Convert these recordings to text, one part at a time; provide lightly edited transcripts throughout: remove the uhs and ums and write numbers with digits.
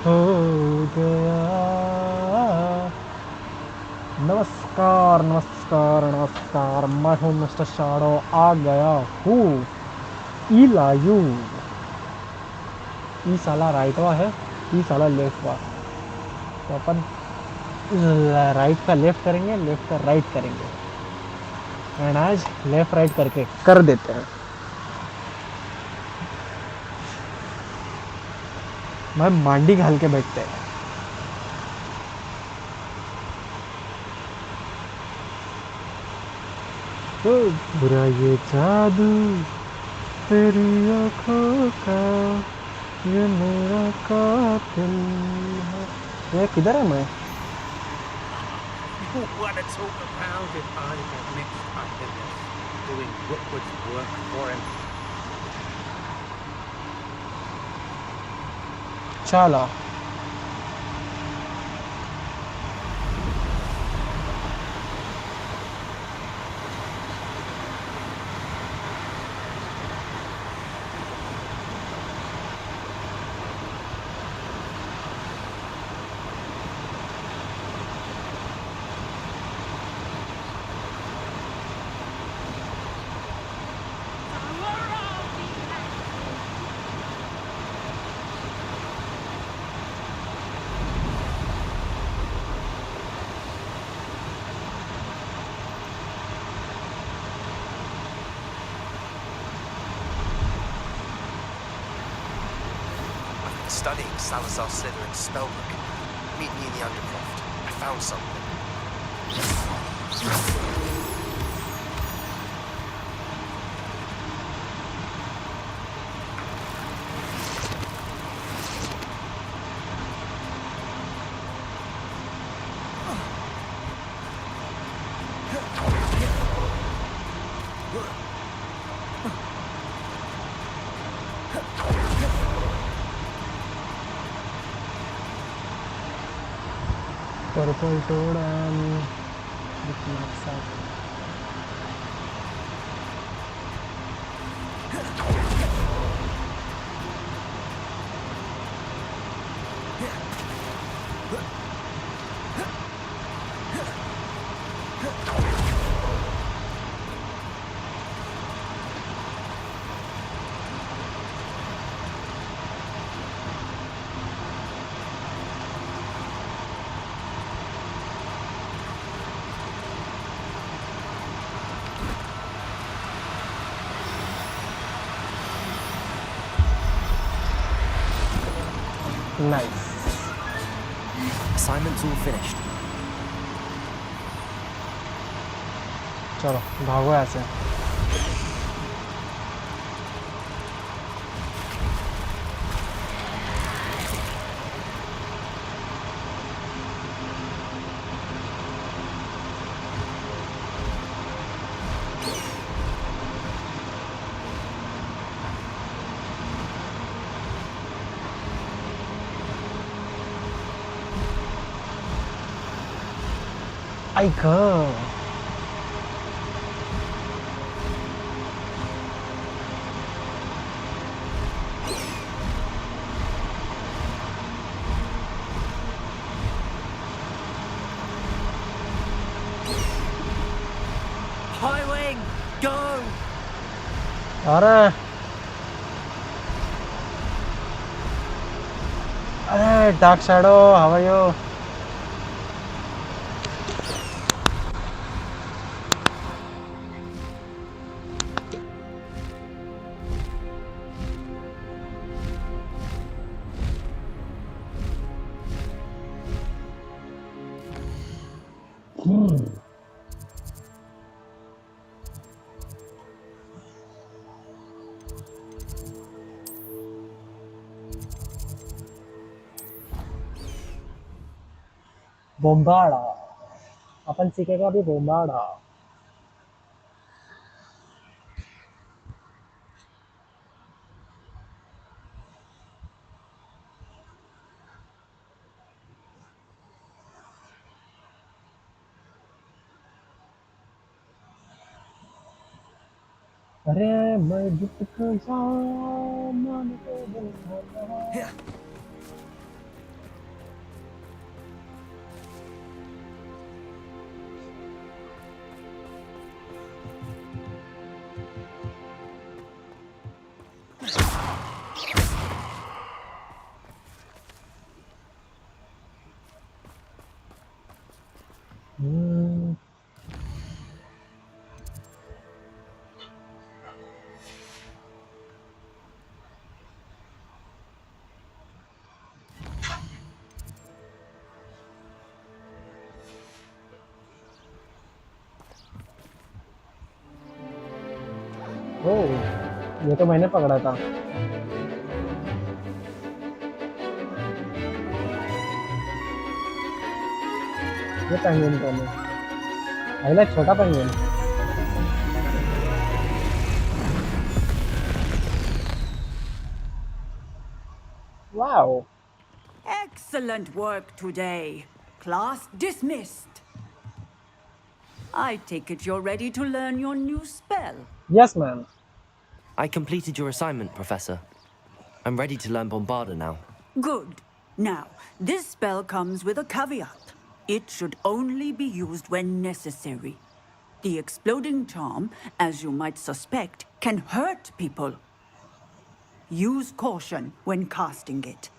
हो गया। नमस्कार नमस्कार नमस्कार, मैं हूँ मिस्टर शाडो, आ गया हूँ। ई लायू। ई साला राइट हुआ है, ई साला लेफ्ट हुआ। तो अपन राइट का लेफ्ट करेंगे, लेफ्ट का राइट करेंगे, एंड आज लेफ्ट राइट करके कर देते हैं। मैं मांडी घाल के बैठते हैं। तो बुरा ये जादू तेरी आँखों का, ये मेरा कातिल है। ये किधर है मैं? What a talk about it. I get mixed up in this. Doing Rookwood's work for him. चलो Studying Salazar Slytherin's spellbook. Meet me in the Undercroft. I found something. Purple toad and nice. Assignment's all finished. चलो भागो ऐसे। आई go. Highwing, go! अरे अरे dark shadow, how are you? बोम्बाड़ा, अपन सीखेगा भी बोम्बाड़ा। अरे मैं गिफ्ट को जाऊं मन को दिल भर रहा। ओह, ये तो मैंने पकड़ा था। ये पेंगुइन कौन है? आई लाइक छोटा penguin. Wow. Excellent work today. Class dismissed. I take it you're ready to learn your new spell. Yes ma'am. I completed your assignment, Professor. I'm ready to learn Bombarda now. Good. Now, this spell comes with a caveat. It should only be used when necessary. The exploding charm, as you might suspect, can hurt people. Use caution when casting it.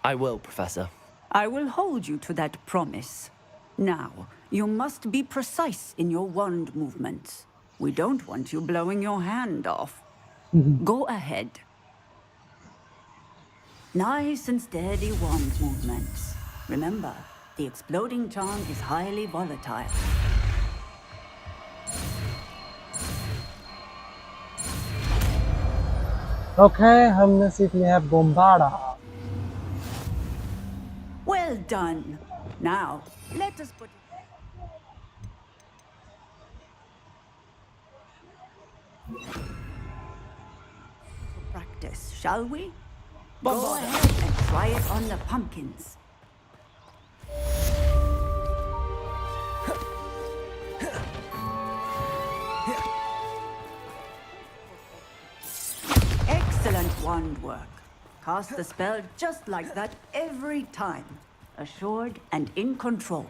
I will, Professor. I will hold you to that promise. Now, you must be precise in your wand movements. We don't want you blowing your hand off. Go ahead. Nice and steady wand movements. Remember, the exploding charm is highly volatile. Okay, हमने सीख लिया है बोम्बाडा। Well done. Now, let us put it... practice, shall we? Go ahead and try it on the pumpkins. Excellent wand work. Cast the spell just like that every time. Assured and in control.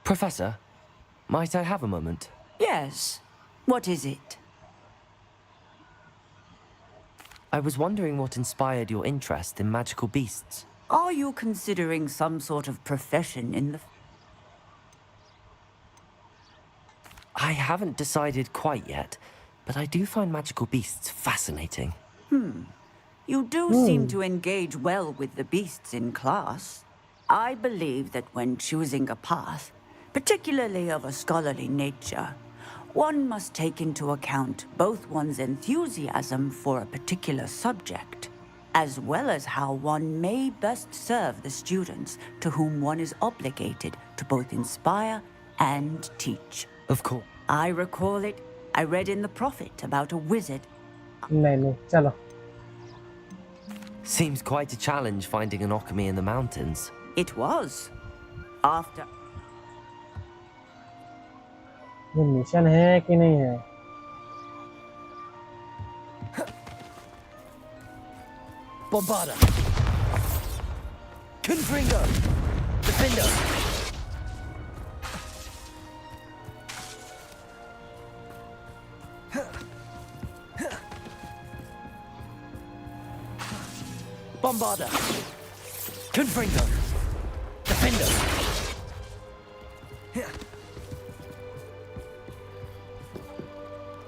Professor, might I have a moment? Yes. What is it? I was wondering what inspired your interest in magical beasts. Are you considering some sort of profession in the... I haven't decided quite yet, but I do find magical beasts fascinating. You do seem to engage well with the beasts in class. I believe that when choosing a path, particularly of a scholarly nature, one must take into account both one's enthusiasm for a particular subject, as well as how one may best serve the students to whom one is obligated to both inspire and teach. Of course. I recall it. I read in the Prophet about a wizard. नहीं, चलो। Seems quite a challenge finding an alchemy in the mountains. It was. After... ये mission है कि नहीं है? Bombarda! Confringo! Defender! Bombarda! Confringo! Defender!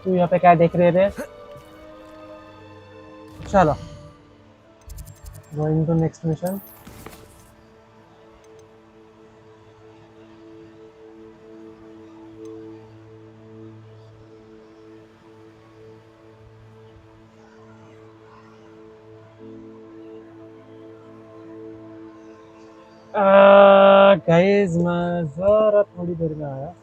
तू यहाँ पे क्या देख रहे थे? चलो। Going to next mission. Guys, मैं जरा थोड़ी देर में आया।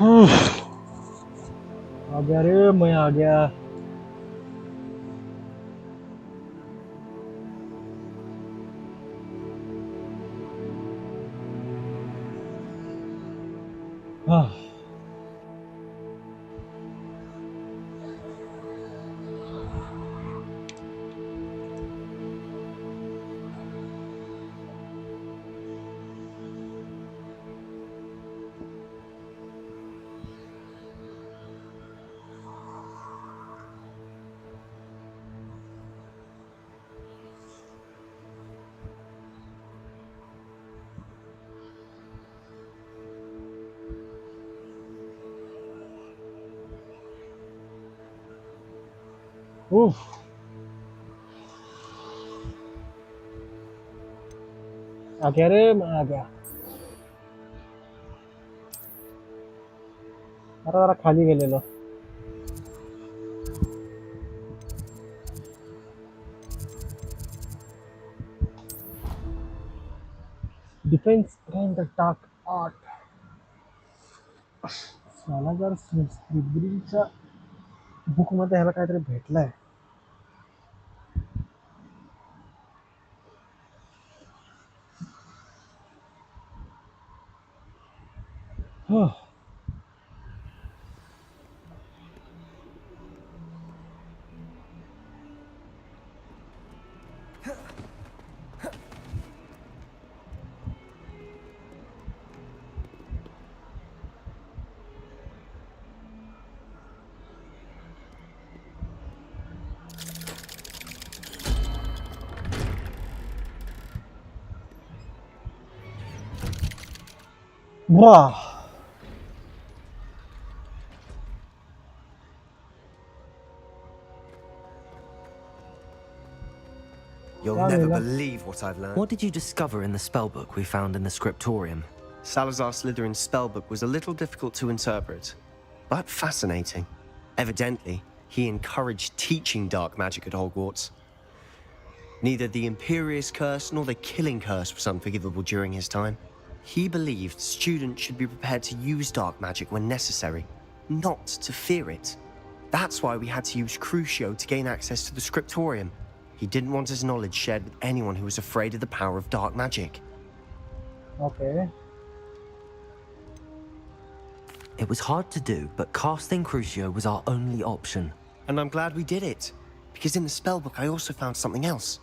आ गया रे, मैं आ गया। हाँ। उफ। आ गया रे, मैं आ गया। अरे जरा खाली के ले लो। Defence and attack art. मला जर स्क्रिप्टचा बुक मध्ये ह्याला काहीतरी भेटलंय. वाह. You'll Yeah, never Mila. believe what I've learned. What did you discover in the spellbook we found in the scriptorium? Salazar Slytherin's spellbook was a little difficult to interpret, but fascinating. Evidently, he encouraged teaching dark magic at Hogwarts. Neither the Imperious Curse nor the Killing Curse was unforgivable during his time. He believed students should be prepared to use dark magic when necessary, not to fear it. That's why we had to use Crucio to gain access to the scriptorium. He didn't want his knowledge shared with anyone who was afraid of the power of dark magic. Okay. It was hard to do, but casting Crucio was our only option. And I'm glad we did it, because in the spellbook I also found something else.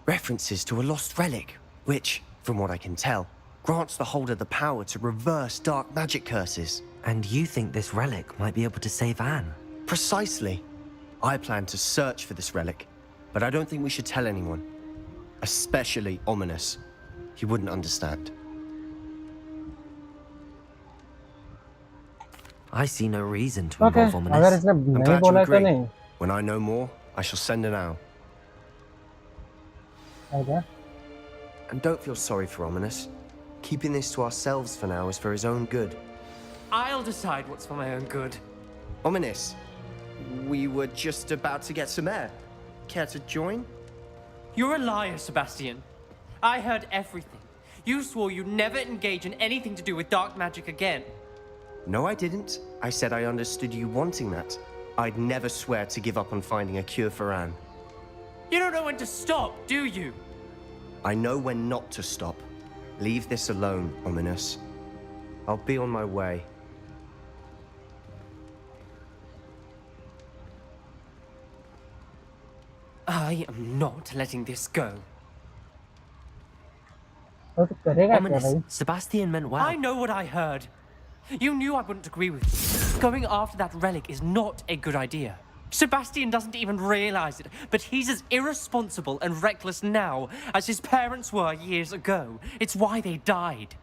References to a lost relic, which, from what I can tell, grants the holder the power to reverse dark magic curses. And you think this relic might be able to save Anne? Precisely. I plan to search for this relic, but I don't think we should tell anyone. Especially Ominous. He wouldn't understand. I see no reason to Okay. involve अगर Ominous. इसने I'm नहीं glad you बोला तो agree. नहीं. When I know more, I shall send an owl. Okay. And don't feel sorry for Ominous. Keeping this to ourselves for now is for his own good. I'll decide what's for my own good. Ominous, we were just about to get some air. Care to join? You're a liar, Sebastian. I heard everything. You swore you'd never engage in anything to do with dark magic again. No, I didn't. I said I understood you wanting that. I'd never swear to give up on finding a cure for Anne. You don't know when to stop, do you? I know when not to stop. Leave this alone, Ominous. I'll be on my way. I am not letting this go. तो करेगा क्या Ominous, भाई? Sebastian meant well. I know what I heard. You knew I wouldn't agree with you. Going after that relic is not a good idea. Sebastian doesn't even realize it, but he's as irresponsible and reckless now as his parents were years ago. It's why they died.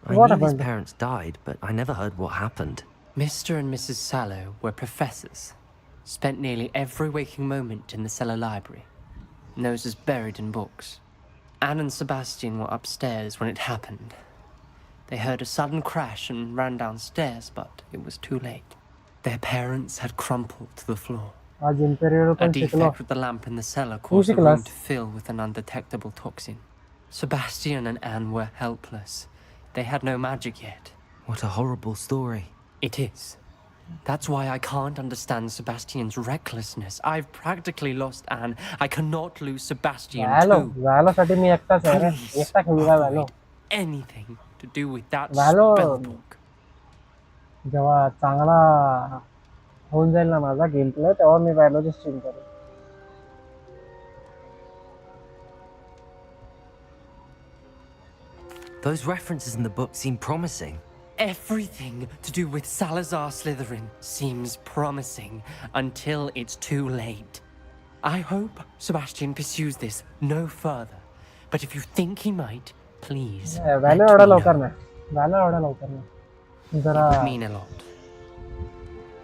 I What knew his happened? parents died, but I never heard what happened. Mr. and Mrs. Sallow were professors. Spent nearly every waking moment in the cellar library. Noses buried in books. Anne and Sebastian were upstairs when it happened. They heard a sudden crash and ran downstairs, but it was too late. Their parents had crumpled to the floor. आज imperial A को शिकलो. defect with the lamp in the cellar caused the Music room class. to fill with an undetectable toxin. Sebastian and Anne were helpless. They had no magic yet. What a horrible story. It is. That's why I can't understand Sebastian's recklessness. I've practically lost Anne. I cannot lose Sebastian too. साठी मी एकटाच आहे रे. एकटा खेळूया valley. Anything to do with that valley spell book. जेव्हा चांगला होऊन जाईल ना माझा गेम प्ले तेव्हा मी व्हॅलोची स्ट्रीम करेन. Those references in the book seem promising. Everything to do with Salazar Slytherin seems promising until it's too late. I hope Sebastian pursues this no further. But if you think he might, please. Valley एवढा लवकर नाही. Valley एवढा लवकर नाही. जरा It would mean a lot.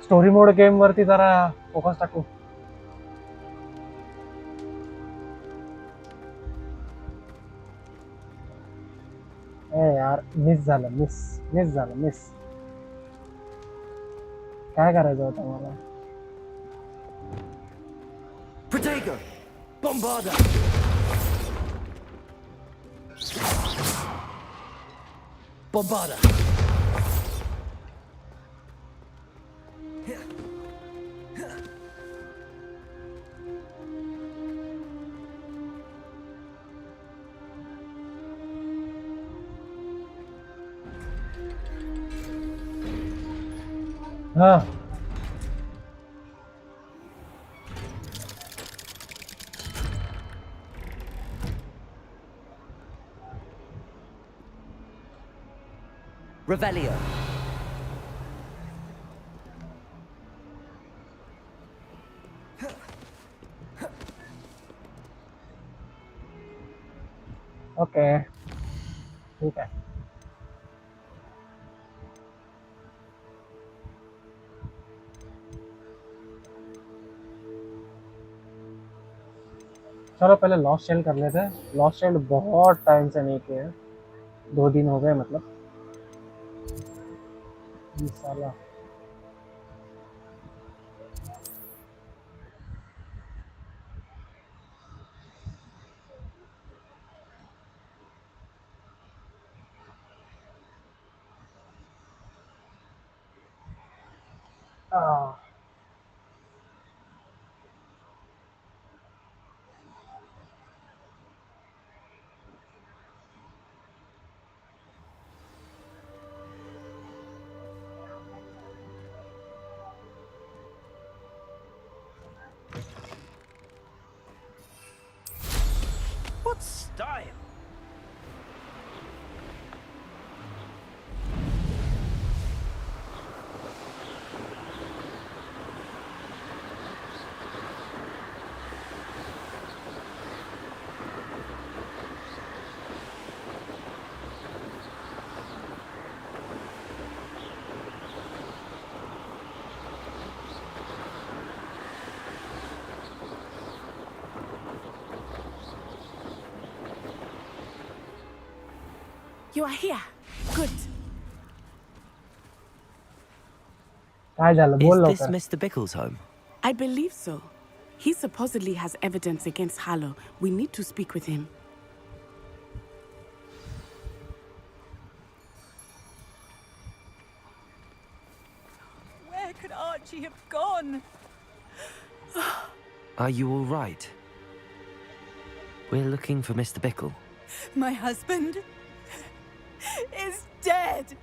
Story mode game वरती जरा focus टाकू. यार मिस झालं. काय करायचं होतं मला. Protego! Bombarda! Bombarda! हाँ Revelio. ओके ठीक है. चलो पहले लॉस्ट चाइल्ड कर लेते हैं. लॉस्ट चाइल्ड बहुत टाइम से नहीं किया है. 2 दिन हो गए मतलब. ये साला What style? You are here. Good. काय झालं Is बोल this लवकर. Mr. Bickle's home? I believe so. He supposedly has evidence against Harlow. We need to speak with him. Where could Archie have gone? Are you all right? We're looking for Mr. Bickle. My husband is dead.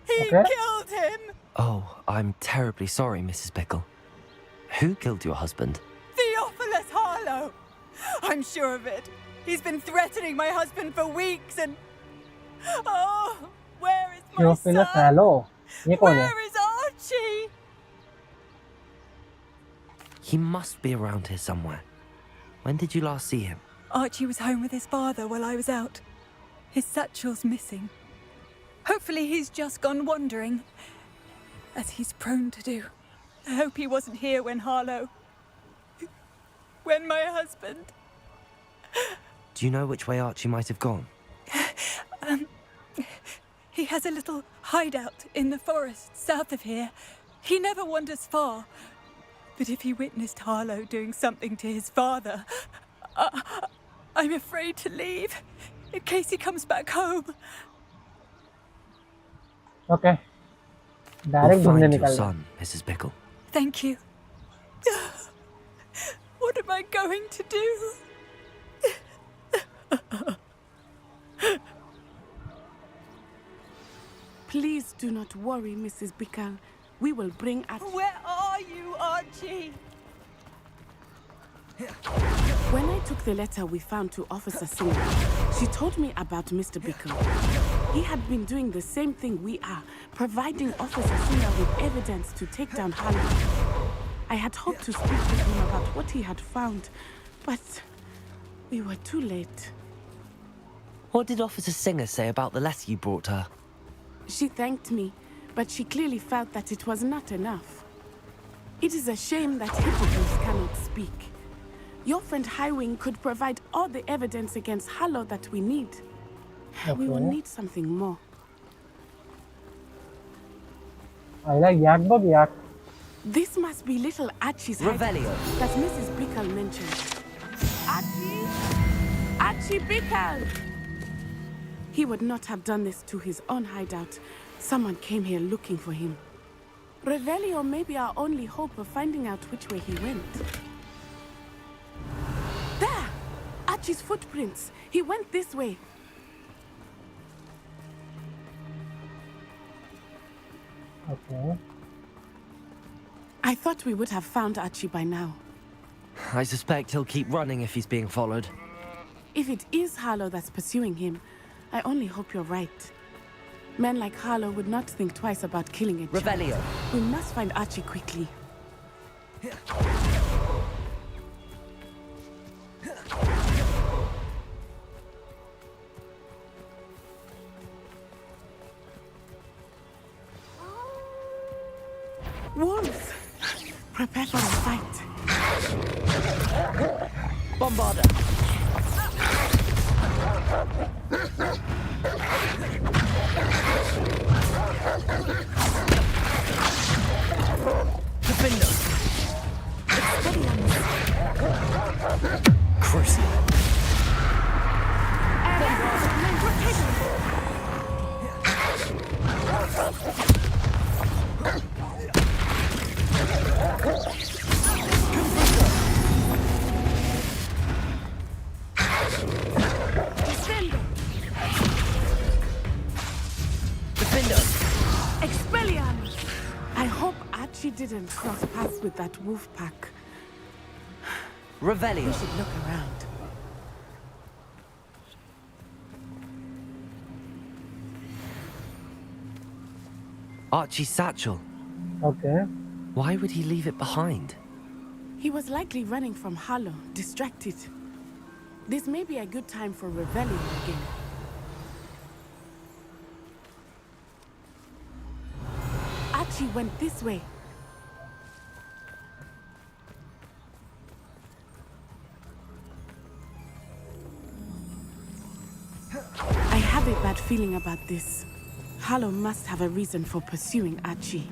He Okay. killed him. Oh, I'm terribly sorry, Mrs. Bickle. Who killed your husband? Theophilus Harlow. I'm sure of it. He's been threatening my husband for weeks and... Oh, where is my Theophilus son? Harlow. ये कौन है? Where is Archie? He must be around here somewhere. When did you last see him? Archie was home with his father while I was out. His satchel's missing. Hopefully he's just gone wandering, as he's prone to do. I hope he wasn't here when Harlow... when my husband... Do you know which way Archie might have gone? He has a little hideout in the forest south of here. He never wanders far. But if he witnessed Harlow doing something to his father, I'm afraid to leave. in case he comes back home. Okay. We'll direct ढूंढने find your निकलना. son, Mrs. Bickle. Thank you. What am I going to do? Please do not worry, Mrs. Bickle. We will bring Archie. Where are you, Archie? When I took the letter we found to Officer Singer, she told me about Mr. Bickle. He had been doing the same thing we are, providing Officer Singer with evidence to take down Harley. I had hoped to speak with him about what he had found, but we were too late. What did Officer Singer say about the letter you brought her? She thanked me, but she clearly felt that it was not enough. It is a shame that hippogriffs cannot speak. Your friend Highwing could provide all the evidence against Harlow that we need. We will need something more. I like yak dog yak. This must be little Archie's Revelio. hideout that Mrs. Bickle mentioned. Archie? Archie Bickle! He would not have done this to his own hideout. Someone came here looking for him. Revelio may be our only hope of finding out which way he went. There! Archie's footprints. He went this way. Okay. I thought we would have found Archie by now. I suspect he'll keep running if he's being followed. If it is Harlow that's pursuing him, I only hope you're right. Men like Harlow would not think twice about killing a child. Revelio. We must find Archie quickly. Wolves! Prepare for a fight. Bombarder! Defender! Crucial! I hope Archie didn't cross paths with that wolf pack. Revelio. We should look around. Archie's satchel. Okay. Why would he leave it behind? He was likely running from Harlow, distracted. This may be a good time for Revelio again. Archie went this way. I have a bad feeling about this. Harlow must have a reason for pursuing Archie.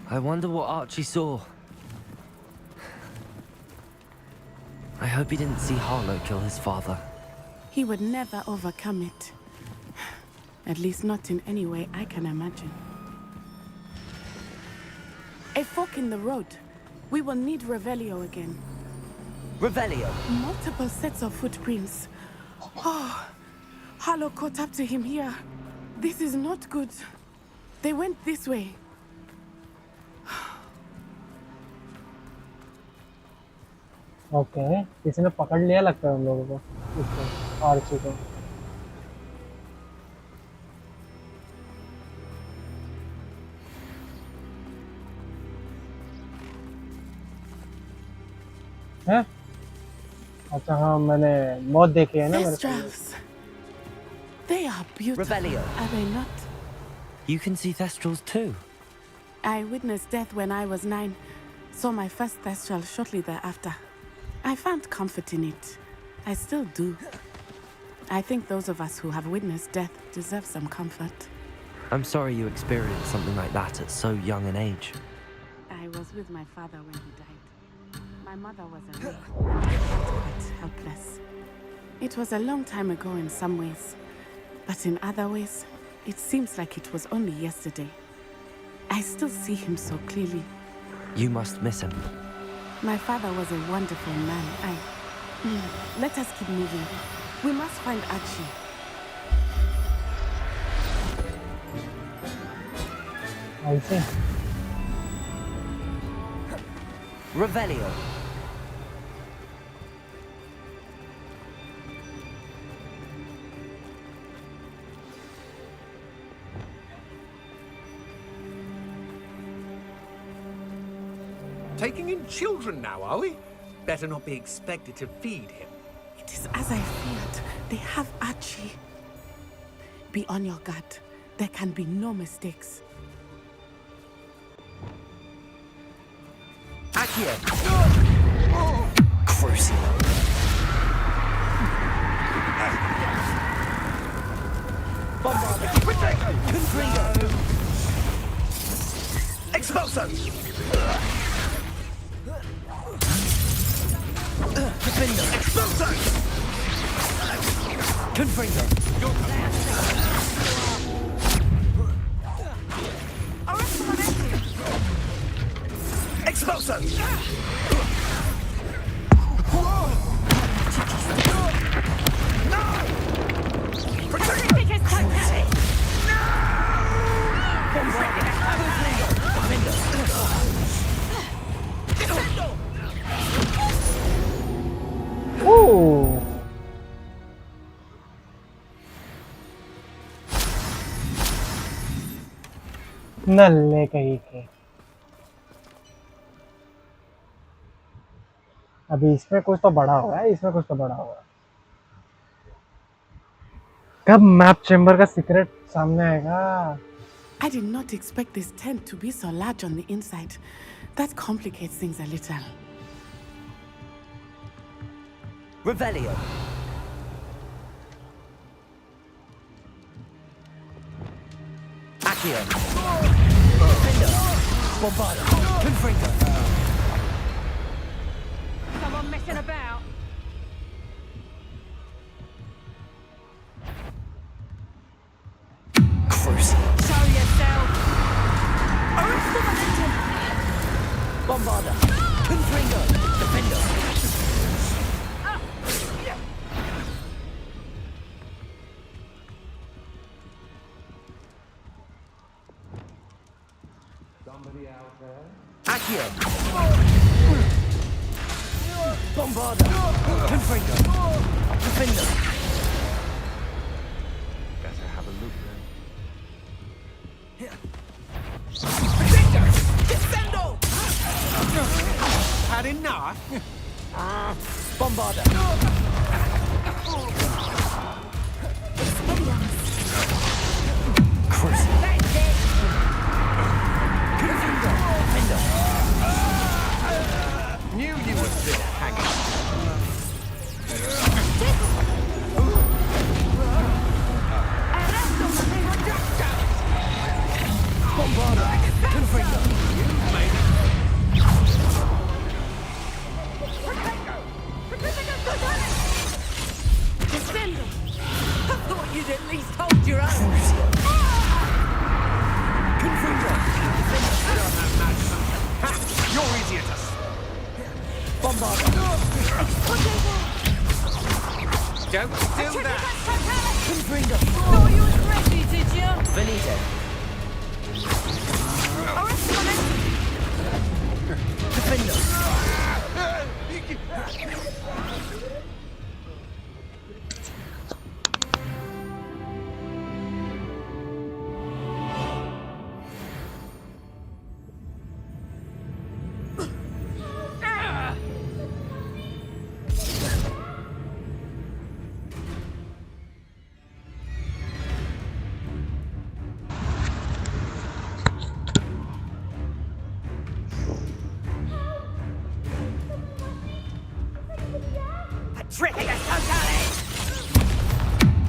I wonder what Archie saw. I hope he didn't see Harlow kill his father. He would never overcome it. At least not in any way I can imagine. A fork in the road. We will need Revelio again. Revelio! Multiple sets of footprints. Oh, Harlow caught up to him here. This is not good. They went this way. Okay. किसी ने पकड़ लिया लगता है उन लोगों को इसको आर्ची को. हैं? अच्छा हाँ मैंने मौत देखी है ना मेरे सामने. Thestrals. They are beautiful. Revelio. Are they not? You can see Thestrals too. I witnessed death when I was 9. Saw my first Thestral shortly thereafter. I found comfort in it. I still do. I think those of us who have witnessed death deserve some comfort. I'm sorry you experienced something like that at so young an age. I was with my father when he died. My mother was away, and I felt quite helpless. It was a long time ago in some ways, but in other ways, it seems like it was only yesterday. I still see him so clearly. You must miss him. My father was a wonderful man. Let us keep moving. We must find Archie. I see. Revelio. Taking in children now, are we? Better not be expected to feed him. It is as I feared. They have Archie. Be on your guard. There can be no mistakes. Accio. Crucial. Bombardier. Confringo. Expulso. Defender. Expulso. Confringo. Expulso. Oh. नल्ले कहीं के अभी इसमें कुछ तो बड़ा हुआ है, इसमें कुछ तो बड़ा हुआ है। कब मैप चेंबर का सीक्रेट सामने आएगा? I did not expect this tent to be so large on the inside. That complicates things a little. Revelio. Accio. Defender. Bombardier. Confringo. Someone messing about? Crucial. Show yourself! Bombardier. Confringo. Defender. Accio. Bombardier. Confringo. Defender. Better have a look then. Defendo. Had enough? Bombardier. Crucial. Defender. Knew you were still hanging. Bombardier. Confringo. Defender! I thought you'd at least hold your own. Confringo. You're easier to Bombardier. don't do that. Confringo. Thought you was ready, did you? Venite. Defender.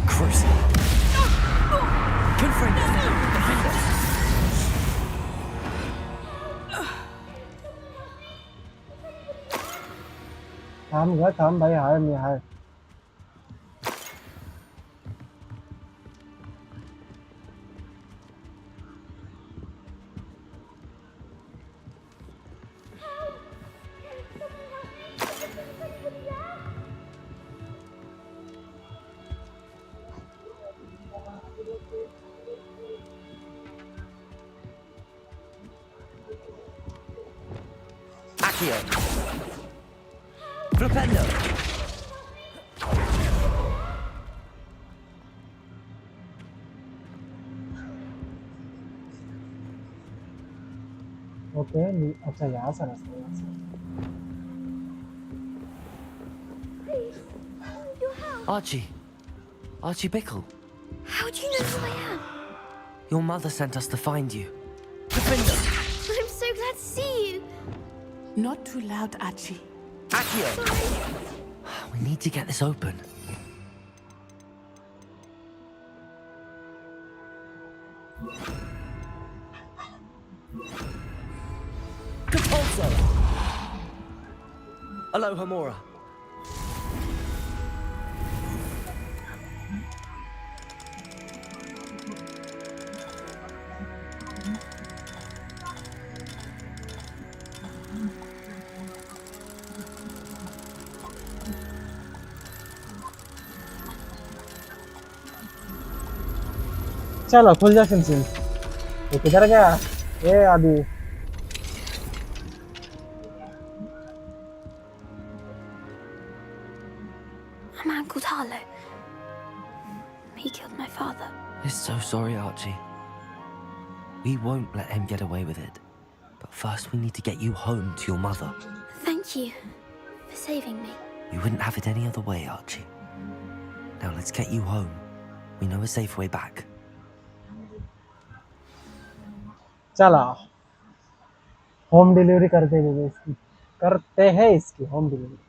Crucial. Confringo. Defender. थाम भाई, हार नहीं हार। Accio! Flipendo! Okay अच्छा यहाँ से रास्ता है, यहाँ से। Archie! Archie Bickle! How do you know who I am? Your mother sent us to find you. Flipendo! I'm so glad to see you. Not too loud, Archie. Accio! Sorry. We need to get this open. Compulso! Aloha Mora. चलो खुल जा SIM. ये किधर गया? ये आदि A man called Harlow. He killed my father. We're so sorry, Archie. We won't let him get away with it. But first we need to get you home to your mother. Thank you for saving me. We wouldn't have it any other way, Archie. Now let's get you home. We know a safe way back. चला home delivery करते हैं इसकी home delivery.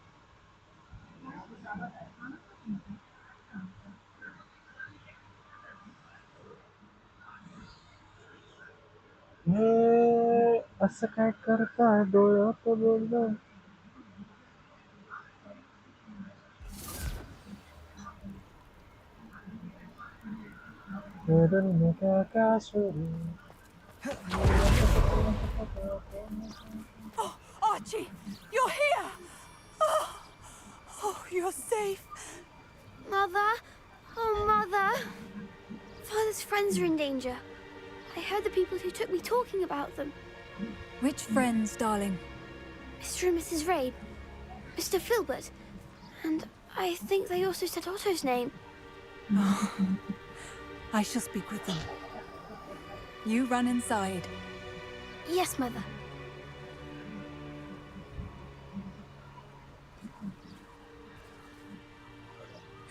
असं काय करता डोळ्यात बोललं क्या शुरू Oh, Archie, you're here! Oh, you're safe. Mother? Oh, Mother. Father's friends are in danger. I heard the people who took me talking about them. Which friends, darling? Mr. and Mrs. Rabe, Mr. Filbert, and I think they also said Otto's name. I shall speak with them. You run inside. Yes, Mother.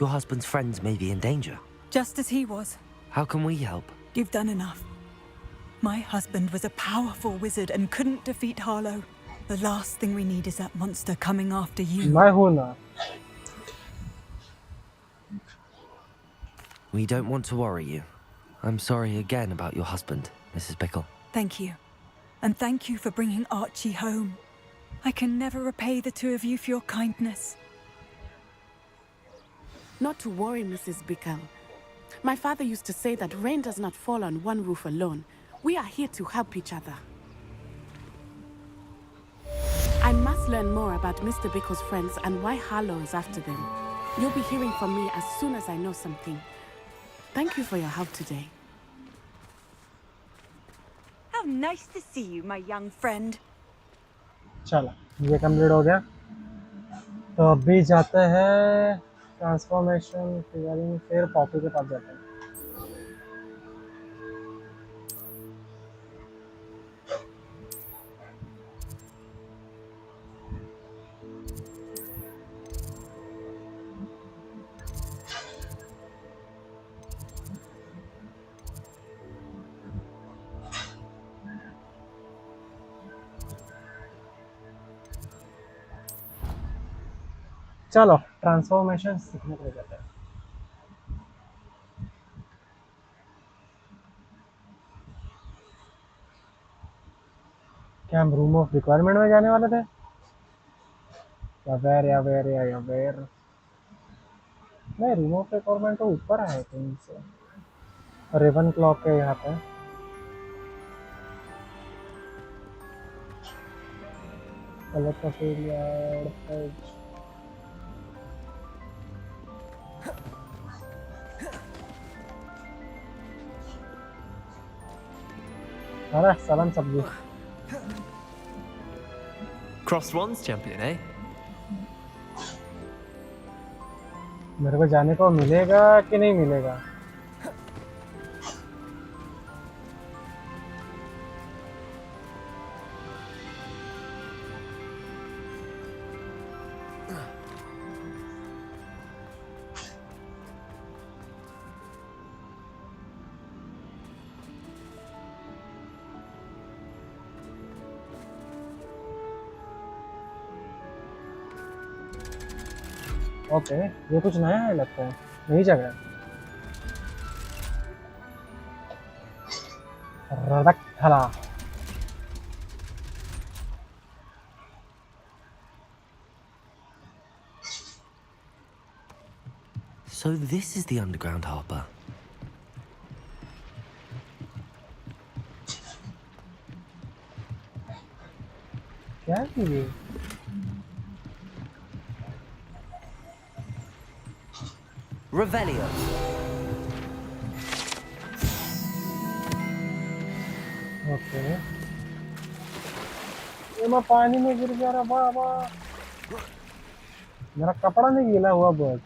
Your husband's friends may be in danger. Just as he was. How can we help? You've done enough. My husband was a powerful wizard and couldn't defeat Harlow. The last thing we need is that monster coming after you. मैं हूं ना। We don't want to worry you. I'm sorry again about your husband, Mrs. Bickle. Thank you. And thank you for bringing Archie home. I can never repay the two of you for your kindness. Not to worry, Mrs. Bickle. My father used to say that rain does not fall on one roof alone. We are here to help each other. I must learn more about Mr. Bickle's friends and why Harlow is after them. You'll be hearing from me as soon as I know something. Thank you for your help today. How nice to see you, my young friend. चलो ये complete हो गया, तो अभी जाते हैं transformation figuring, फिर Poppy के पास जाते हैं। चलो ट्रांसफॉर्मेशन सीखने के लिए जाते हैं। क्या हम रूम ऑफ रिक्वायरमेंट में जाने वाले थे? या वेर नहीं, रूम ऑफ रिक्वायरमेंट तो ऊपर है कहीं से। रेवन क्लॉक है यहाँ पे। कलेक्ट ऑफ एरिया अरे सलन सब्जी Crossed ones champion, eh? मेरे को जाने को मिलेगा कि नहीं मिलेगा? ओके, ये कुछ नया है लगता है, नई जगह है। रड़कथला। So this is the underground harbour. क्या है ये? Revelio. ओके, ये मैं पानी में गिर गया रे बाबा। मेरा कपड़ा नहीं गीला हुआ बहुत।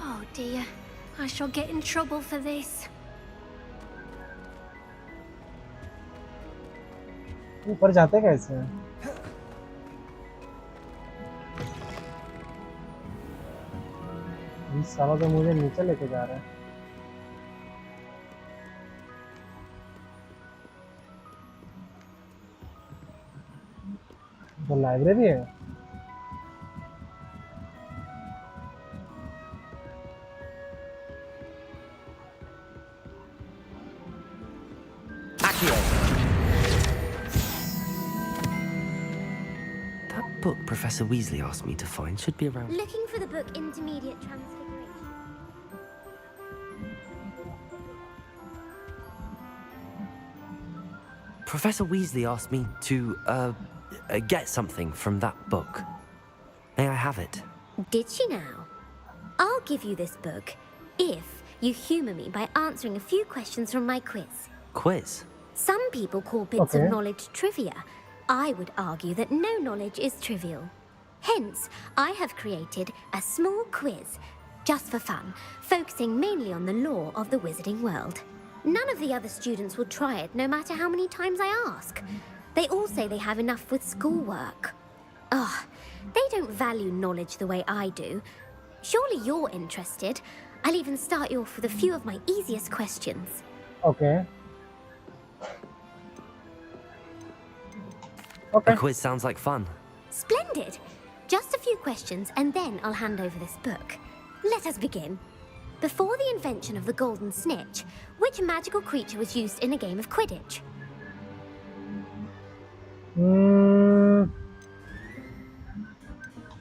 Oh dear, I shall get in trouble for this. ऊपर जाते कैसे हैं? ये साला तो मुझे नीचे लेके जा रहा है। तो लाइब्रेरी है। That book Professor Weasley asked me to find should be around. Looking for the book Intermediate Transfiguration. Professor Weasley asked me to, get something from that book. May I have it? Did she now? I'll give you this book if you humour me by answering a few questions from my quiz. Quiz? Some people call bits Okay. of knowledge trivia. I would argue that no knowledge is trivial. Hence, I have created a small quiz, just for fun, focusing mainly on the lore of the wizarding world. None of the other students will try it, no matter how many times I ask. They all say they have enough with schoolwork. Ugh, they don't value knowledge the way I do. Surely you're interested. I'll even start you off with a few of my easiest questions. Okay. The Okay. quiz sounds like fun. Splendid! Just a few questions and then I'll hand over this book. Let us begin. Before the invention of the golden snitch, which magical creature was used in a game of Quidditch?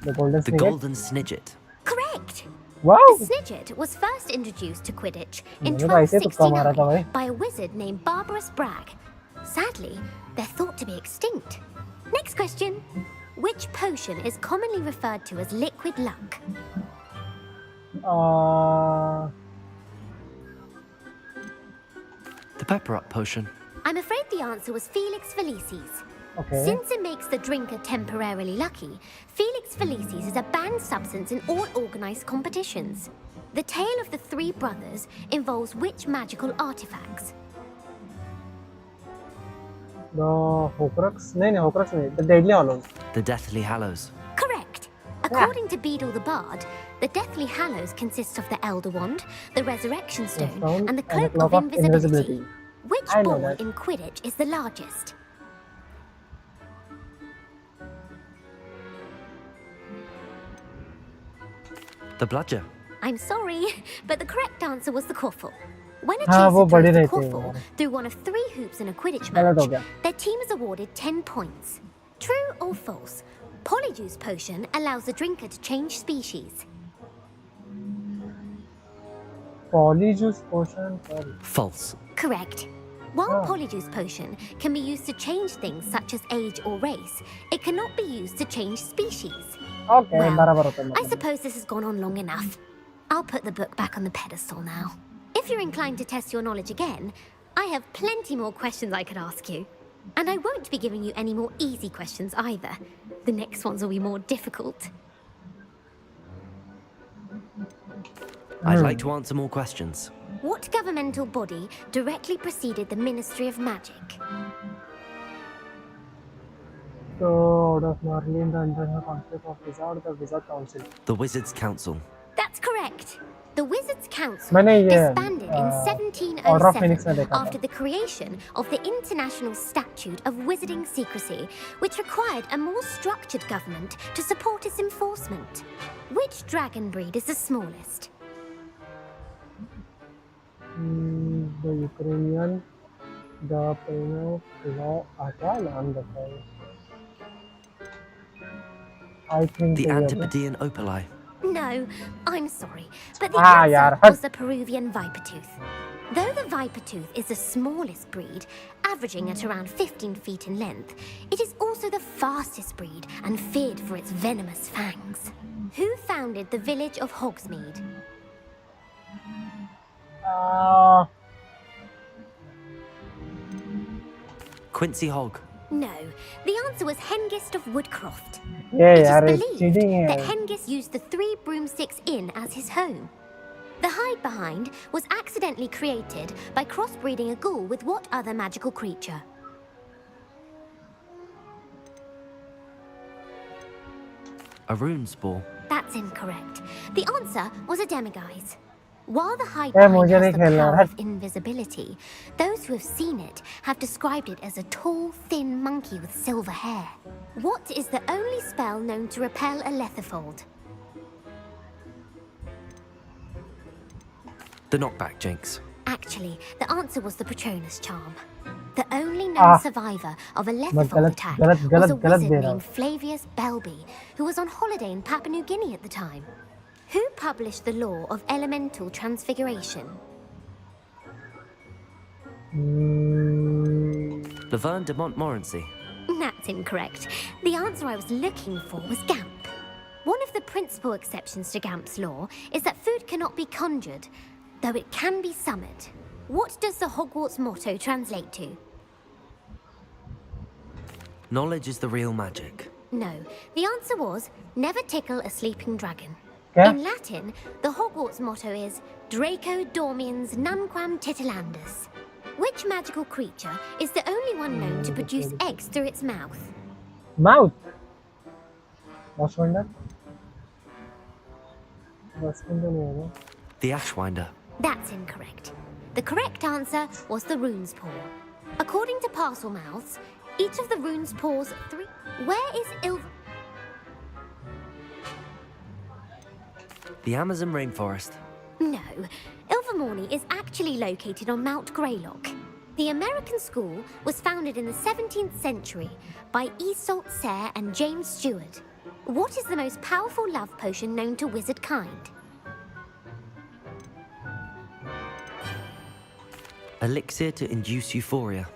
The golden The snake. Golden Snidget. Correct! Wow. The Snidget was first introduced to Quidditch in मैंने तो ऐसे तुक्का मारा था भाई। 1269 by a wizard named Barbarous Bragg. Sadly, they're thought to be extinct. Next question. Which potion is commonly referred to as liquid luck? The Pepper Up potion. I'm afraid the answer was Felix Felicis. Okay. Since it makes the drinker temporarily lucky, Felix Felicis is a banned substance in all organized competitions. The tale of the three brothers involves which magical artifacts? The Horcrux? नहीं Horcrux नहीं. The Deadly Hallows. The Deathly Hallows. Correct. According to Beedle the Bard, the Deathly Hallows consist of the Elder Wand, the Resurrection Stone, and the Cloak of Invisibility. Which I know ball that. in Quidditch is the largest? The Bludger. I'm sorry, but the correct answer was the Quaffle. When a हाँ, वो chaser बड़ी throws the रहती है Quaffle यार. through one of 3 hoops in a Quidditch गलत हो match, गया. their team is awarded 10 points. True or false? Polyjuice Potion allows the drinker to change species. Polyjuice Potion. False. Correct. While Oh. Polyjuice Potion can be used to change things such as age or race, it cannot be used to change species. Okay, Well, बराबर होता है. I suppose this has gone on long enough. I'll put the book back on the pedestal now. If you're inclined to test your knowledge again, I have plenty more questions I could ask you. And I won't be giving you any more easy questions either. The next ones will be more difficult. I'd like to answer more questions. What governmental body directly preceded the Ministry of Magic? So, out of Merlin, the internal conflict of Wizard, the Wizard Council. The Wizards' Council. That's correct. The Wizards' Council मैंने ये, disbanded in Order of Phoenix में 1707 देखा था. after the creation of the International Statute of Wizarding Secrecy, which required a more structured government to support its enforcement. Which dragon breed is the smallest? The Ukrainian, the Penal Law, क्या नाम बताइए? I think The ये है. Antipodean Opali. No, I'm sorry, but the Ah, answer yaar, was the Peruvian Vipertooth. Though the Vipertooth is the smallest breed, averaging at around 15 feet in length, it is also the fastest breed and feared for its venomous fangs. Who founded the village of Hogsmeade? Quincy Hogg. No, the answer was Hengist of Woodcroft. Yeah, It yaar, is it's believed cheating that है. Hengist used the 3 broomsticks inn as his home. The hide behind was accidentally created by crossbreeding a ghoul with what other magical creature? A rune spore. That's incorrect. The answer was a demiguise. While the hide Yeah, behind मुझे has नहीं the खेलना power है. of invisibility, those who have seen it have described it as a tall, thin monkey with silver hair. What is the only spell known to repel a letherfold? The knockback jinx. Actually, the answer was the Patronus charm. The only known survivor of a letherfold गलत- attack गलत- was a गलत- गलत wizard दे रहा named Flavius Belby, who was on holiday in Papua New Guinea at the time. Who published the law of elemental transfiguration? Laverne de Montmorency. That's incorrect. The answer I was looking for was Gamp. One of the principal exceptions to Gamp's law is that food cannot be conjured, though it can be summoned. What does the Hogwarts motto translate to? Knowledge is the real magic. No, the answer was never tickle a sleeping dragon. क्या? In Latin, the Hogwarts motto is Draco Dormiens Nunquam Titilandus. Which magical creature is the only one known to produce eggs through its mouth? Mouth. Washwinder. Washwinder नहीं होगा. The Ashwinder. That's incorrect. The correct answer was the rune's paw. According to Parselmouths, each of the rune's paws 3. Where is The Amazon rainforest. No, Ilvermorny is actually located on Mount Greylock. The American school was founded in the 17th century by Iseult Sayre and James Stewart. What is the most powerful love potion known to wizard kind? Elixir to induce euphoria.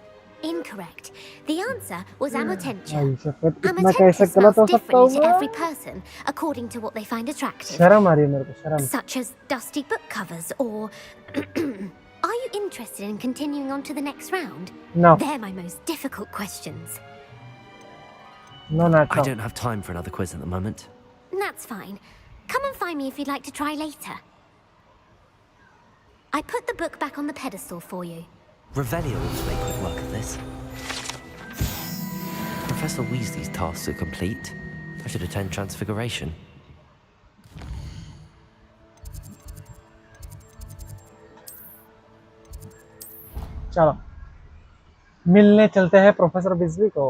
Incorrect. The answer was Amotentia. भाई शपथ इतना Amotentia कैसे smells गलत हो सकता differently to होगा? every person according to what they find attractive. शर्म आ रही है मेरे को शर्म. Such as dusty book covers or... Are you interested in continuing on to the next round? No. They're my most difficult questions. No, not I now. don't have time for another quiz at the moment. That's fine. Come and find me if you'd like to try later. I put the book back on the pedestal for you. Revelio ought to make quick work of this. Professor Weasley's tasks are complete, I should attend Transfiguration. चलो मिलने चलते हैं professor बिजली को।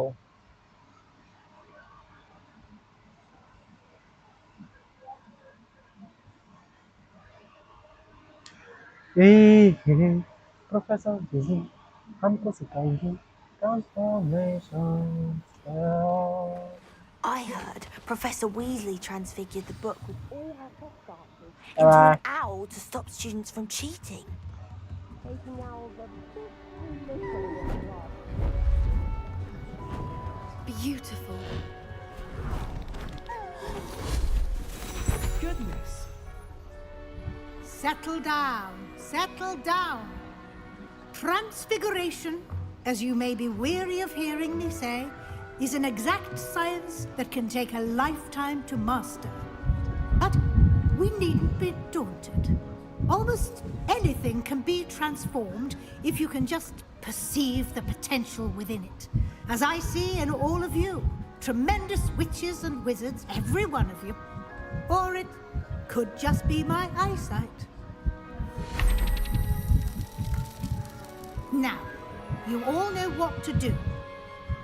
Professor बिजली हमको सिखाएंगे transformation. I heard Professor Weasley transfigured the book with all her test answers into an owl to stop students from cheating. Making owls a bit too little in class. Beautiful. Goodness. Settle down. Settle down. Transfiguration, as you may be weary of hearing me say, is an exact science that can take a lifetime to master. But we needn't be daunted. Almost anything can be transformed if you can just perceive the potential within it. As I see in all of you, tremendous witches and wizards, every one of you. Or it could just be my eyesight. Now, you all know what to do.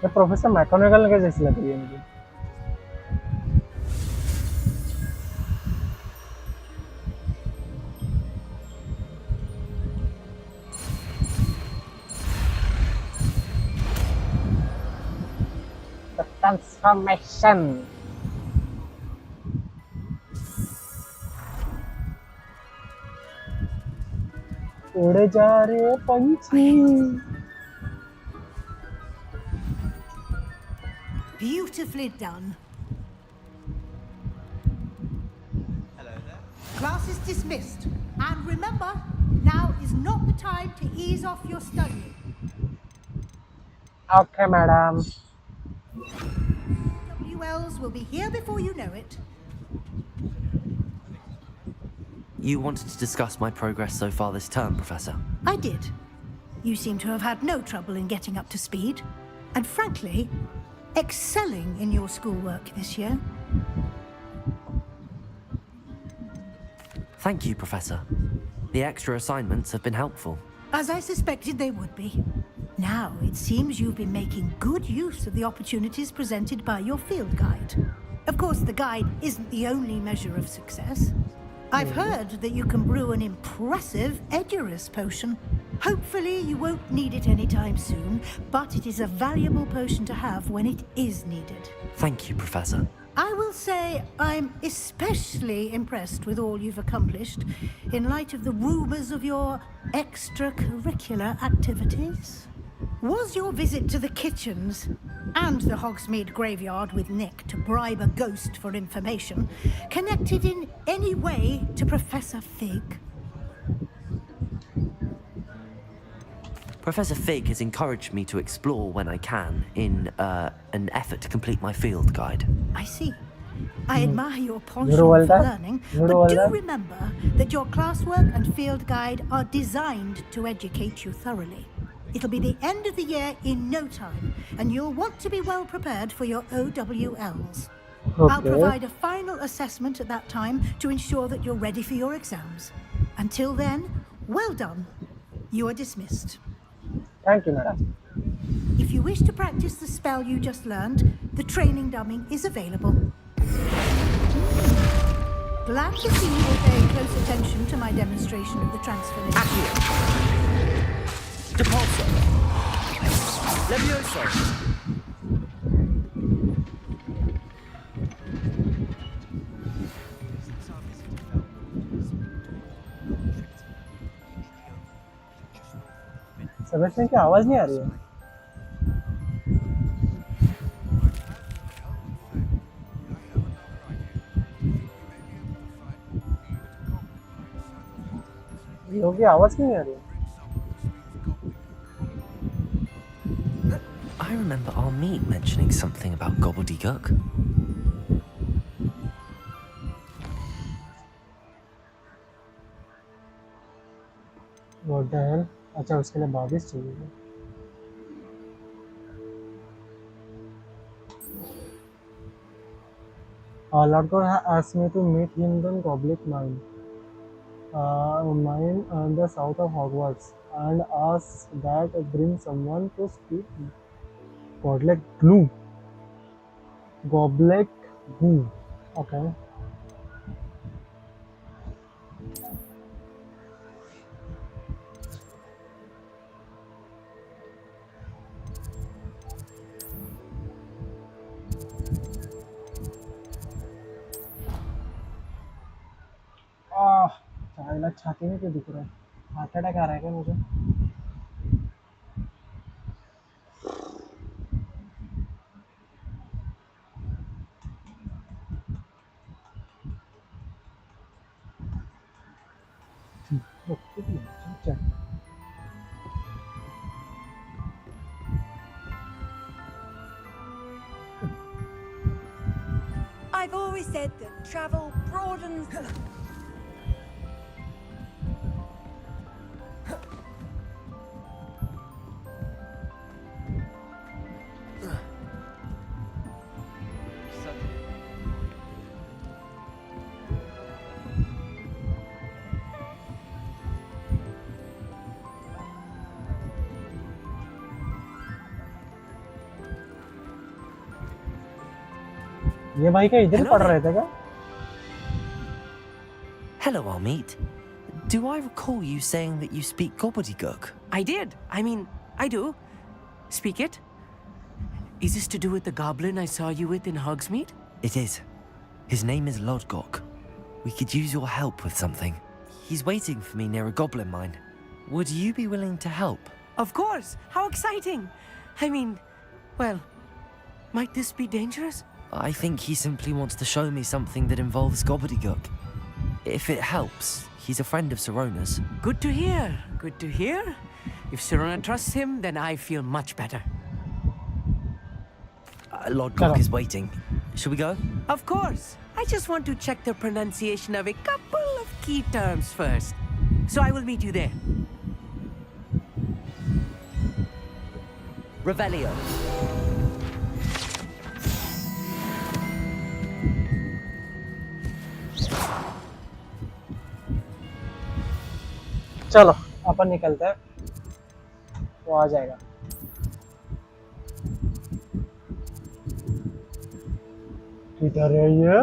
ये professor McGonagall के जैसी लग रही है मुझे। The transformation. उड़े जा रहे पंछी। Beautifully done. Hello there. Class is dismissed. And remember, now is not the time to ease off your studying. Okay, madam. WLs will be here before you know it. You wanted to discuss my progress so far this term, Professor. I did. You seem to have had no trouble in getting up to speed. And frankly, excelling in your schoolwork this year. Thank you, Professor. The extra assignments have been helpful. As I suspected they would be. Now, it seems you've been making good use of the opportunities presented by your field guide. Of course, the guide isn't the only measure of success. I've heard that you can brew an impressive Edurus potion. Hopefully you won't need it anytime soon, but it is a valuable potion to have when it is needed. Thank you, Professor. I will say I'm especially impressed with all you've accomplished in light of the rumors of your extracurricular activities. Was your visit to the kitchens and the Hogsmeade graveyard with Nick to bribe a ghost for information connected in any way to Professor Fig? Professor Fig has encouraged me to explore when I can in an effort to complete my field guide. I see. I admire your penchant for learning, but do remember that your classwork and field guide are designed to educate you thoroughly. It'll be the end of the year in no time, and you'll want to be well prepared for your OWLs. Okay. I'll provide a final assessment at that time to ensure that you're ready for your exams. Until then, well done. You are dismissed. Thank you, madam. If you wish to practice the spell you just learned, the training dummy is available. Glad to see you will pay close attention to my demonstration of the transformation. Depulso. Levioso. Sebastian की आवाज नहीं आ रही है। योगी आवाज क्यों नहीं आ रही है? I remember our meet mentioning something about gobbledygook. What the hell? अच्छा उसके लिए 22 चाहिए। Lord God asked me to meet him in Goblet Mine, in the south of Hogwarts, and asked that bring someone to speak Goblet Glue. Goblet Glue. Okay. China छाती में क्यों दिख रहा है? हार्ट अटैक आ रहा है क्या मुझे? I've always said that travel broadens. ये भाई क्या इधर पढ़ रहे थे क्या? Hello, Amit. Do I recall you saying that you speak gobbledygook? I did. I mean, I do. Speak it. Is this to do with the goblin I saw you with in Hogsmeade? It is. His name is Lodgok. We could use your help with something. He's waiting for me near a goblin mine. Would you be willing to help? Of course. How exciting. I mean, well, might this be dangerous? I think he simply wants to show me something that involves gobbledygook. If it helps, he's a friend of Sirona's. Good to hear. Good to hear. If Sirona trusts him, then I feel much better. Lodgok is waiting. Shall we go? Of course. I just want to check the pronunciation of a couple of key terms first. So I will meet you there. Revelio. चलो अपन निकलते हैं, वो आ जाएगा। किधर है ये?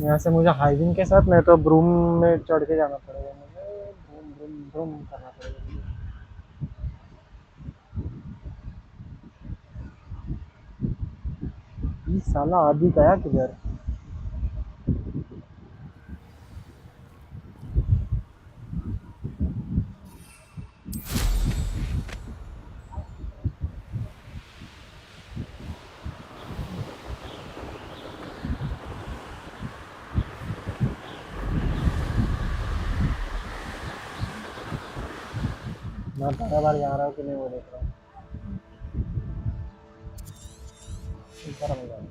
यहाँ से मुझे हाइविंग के साथ नहीं तो ब्रूम में चढ़ के जाना पड़ेगा, मुझे ब्रूम ब्रूम ब्रूम करना पड़ेगा। ये साला आदि गया किधर? मैं बार जा रहा हूँ कि नहीं वो देख रहा हूँ। ऊपर में जाऊँ।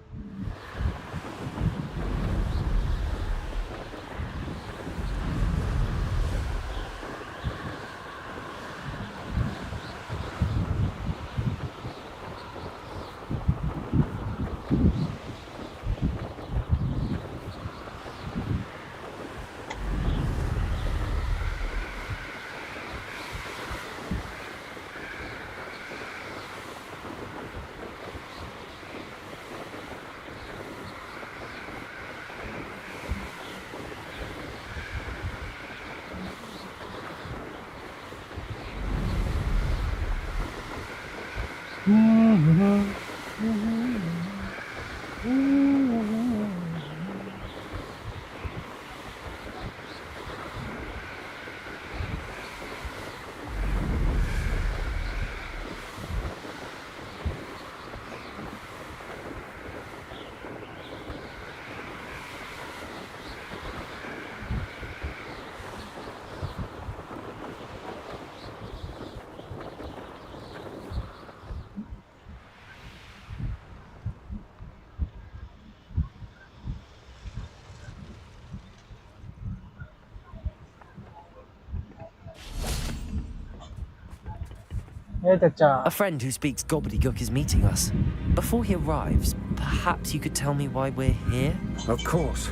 A friend who speaks gobbledygook is meeting us. Before he arrives, perhaps you could tell me why we're here? Of course.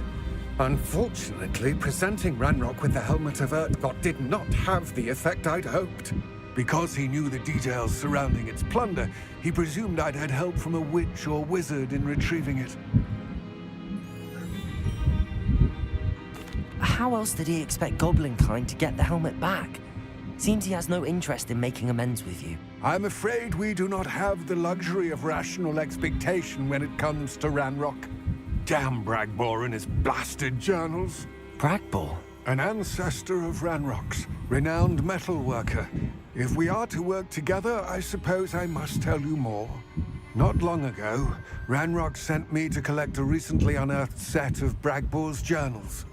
Unfortunately, presenting Ranrock with the Helmet of Urtkot did not have the effect I'd hoped. Because he knew the details surrounding its plunder, he presumed I'd had help from a witch or wizard in retrieving it. How else did he expect Goblinkind to get the helmet back? Seems he has no interest in making amends with you. I'm afraid we do not have the luxury of rational expectation when it comes to Ranrock. Damn Bragbor and his blasted journals. Bragbor? An ancestor of Ranrock's, renowned metal worker. If we are to work together, I suppose I must tell you more. Not long ago, Ranrock sent me to collect a recently unearthed set of Bragbor's journals.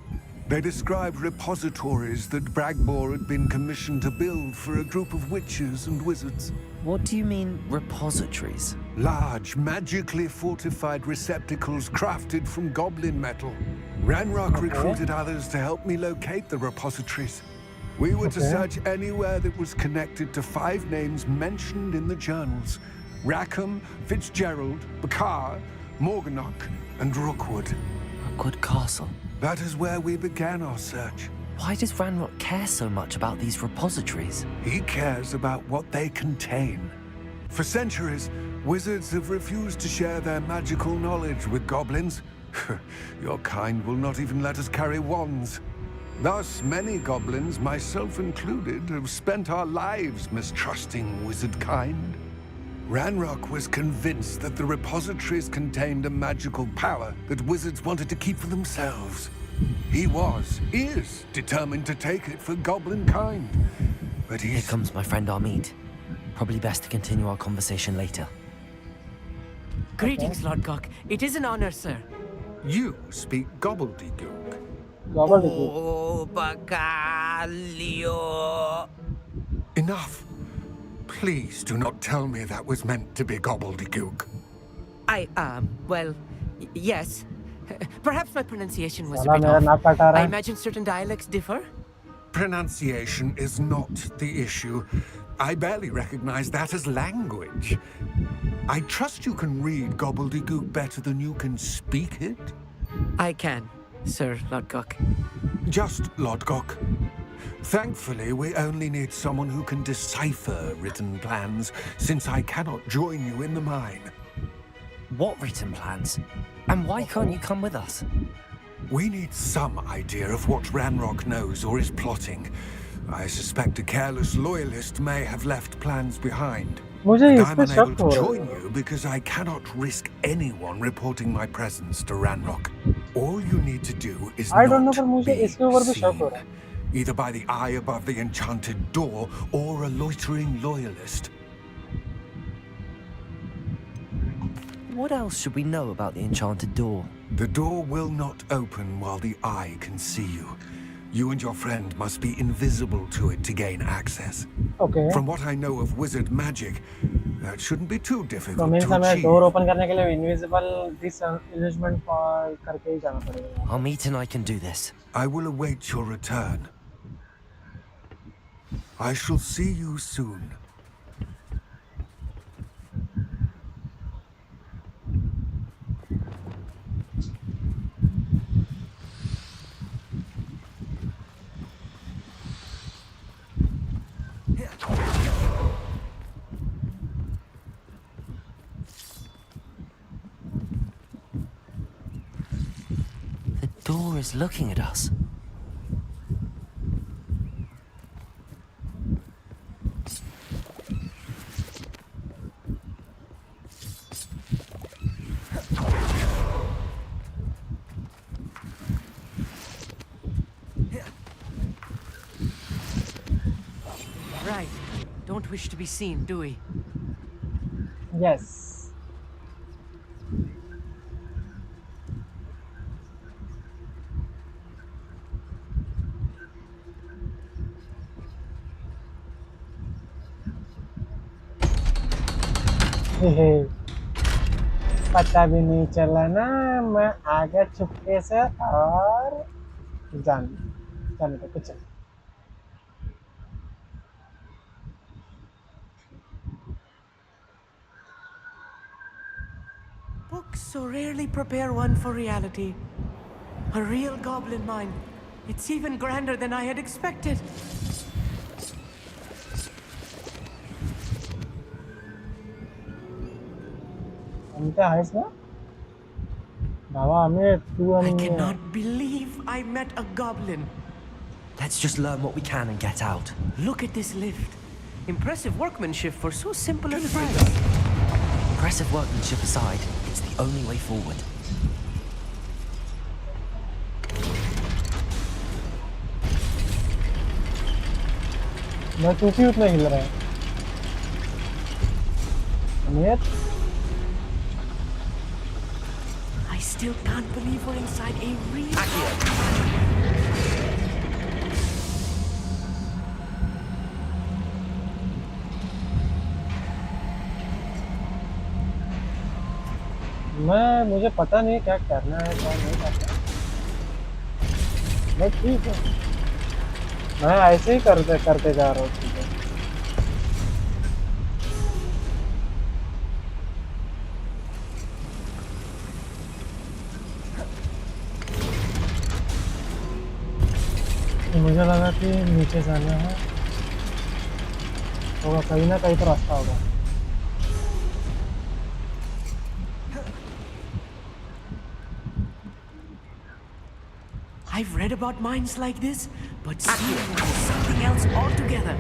They described repositories that Bragbor had been commissioned to build for a group of witches and wizards. What do you mean, repositories? Large, magically fortified receptacles crafted from goblin metal. Ranrock recruited others to help me locate the repositories. We were to search anywhere that was connected to 5 names mentioned in the journals. Rackham, Fitzgerald, Bakar, Morganach, and Rookwood. Rookwood Castle. That is where we began our search. Why does Ranrock care so much about these repositories? He cares about what they contain. For centuries, wizards have refused to share their magical knowledge with goblins. Your kind will not even let us carry wands. Thus, many goblins, myself included, have spent our lives mistrusting wizard kind. Ranrock was convinced that the repositories contained a magical power that wizards wanted to keep for themselves. He is determined to take it for goblin kind. But Here comes my friend Armid. Probably best to continue our conversation later. Greetings, Lord Gok. It is an honor, sir. You speak gobbledygook. Gobbledygook. Oh, Bacalio. Enough. Please do not tell me that was meant to be gobbledygook. Well, yes. Perhaps my pronunciation was a साला bit मेरा नाक off. काटा रहा I है. imagine certain dialects differ? Pronunciation is not the issue. I barely recognize that as language. I trust you can read gobbledygook better than you can speak it? I can, Sir Lord Gok. Just Lord Gok. Thankfully, we only need someone who can decipher written plans, since I cannot join you in the mine. What written plans? And why can't you come with us? We need some idea of what Ranrock knows or is plotting. I suspect a careless loyalist may have left plans behind. मुझे And इस I'm पे unable शक to हो रहा join है. you because I cannot risk anyone reporting my presence to Ranrock. All you need to do is I don't know, not पर मुझे be इसके ऊपर भी शक हो seen, रहा है. either by the eye above the enchanted door or a loitering loyalist. What else should we know about the enchanted door? The door will not open while the eye can see you. You and your friend must be invisible to it to gain access. Okay. From what I know of wizard magic, that shouldn't be too तो difficult means to हमें achieve. Door open करने के लिए invisible डिसइल्यूजमेंट करके ही जाना पड़ेगा. Armid and I can do this. I will await your return. I shall see you soon. The door is looking at us. Right. Don't wish to be seen, do we? Yes. पता भी नहीं चला ना, मैं आ गया चुपके से और जाने तो कुछ Books so rarely prepare one for reality. A real goblin mine. It's even grander than I had expected. I cannot believe I met a goblin. Let's just learn what we can and get out. Look at this lift. Impressive workmanship for so simple a device. Impressive workmanship aside, it's the only way forward. मैं क्योंकि उतना हिल रहा है Amit I still can't believe we're inside a real मुझे पता नहीं क्या करना है क्या नहीं करना मैं ठीक है मैं ऐसे ही करते जा रहा हूँ चीजें मुझे लगा कि नीचे जाना है होगा कहीं ना कहीं तो रास्ता होगा I've read about mines like this, but seeing one is something else altogether.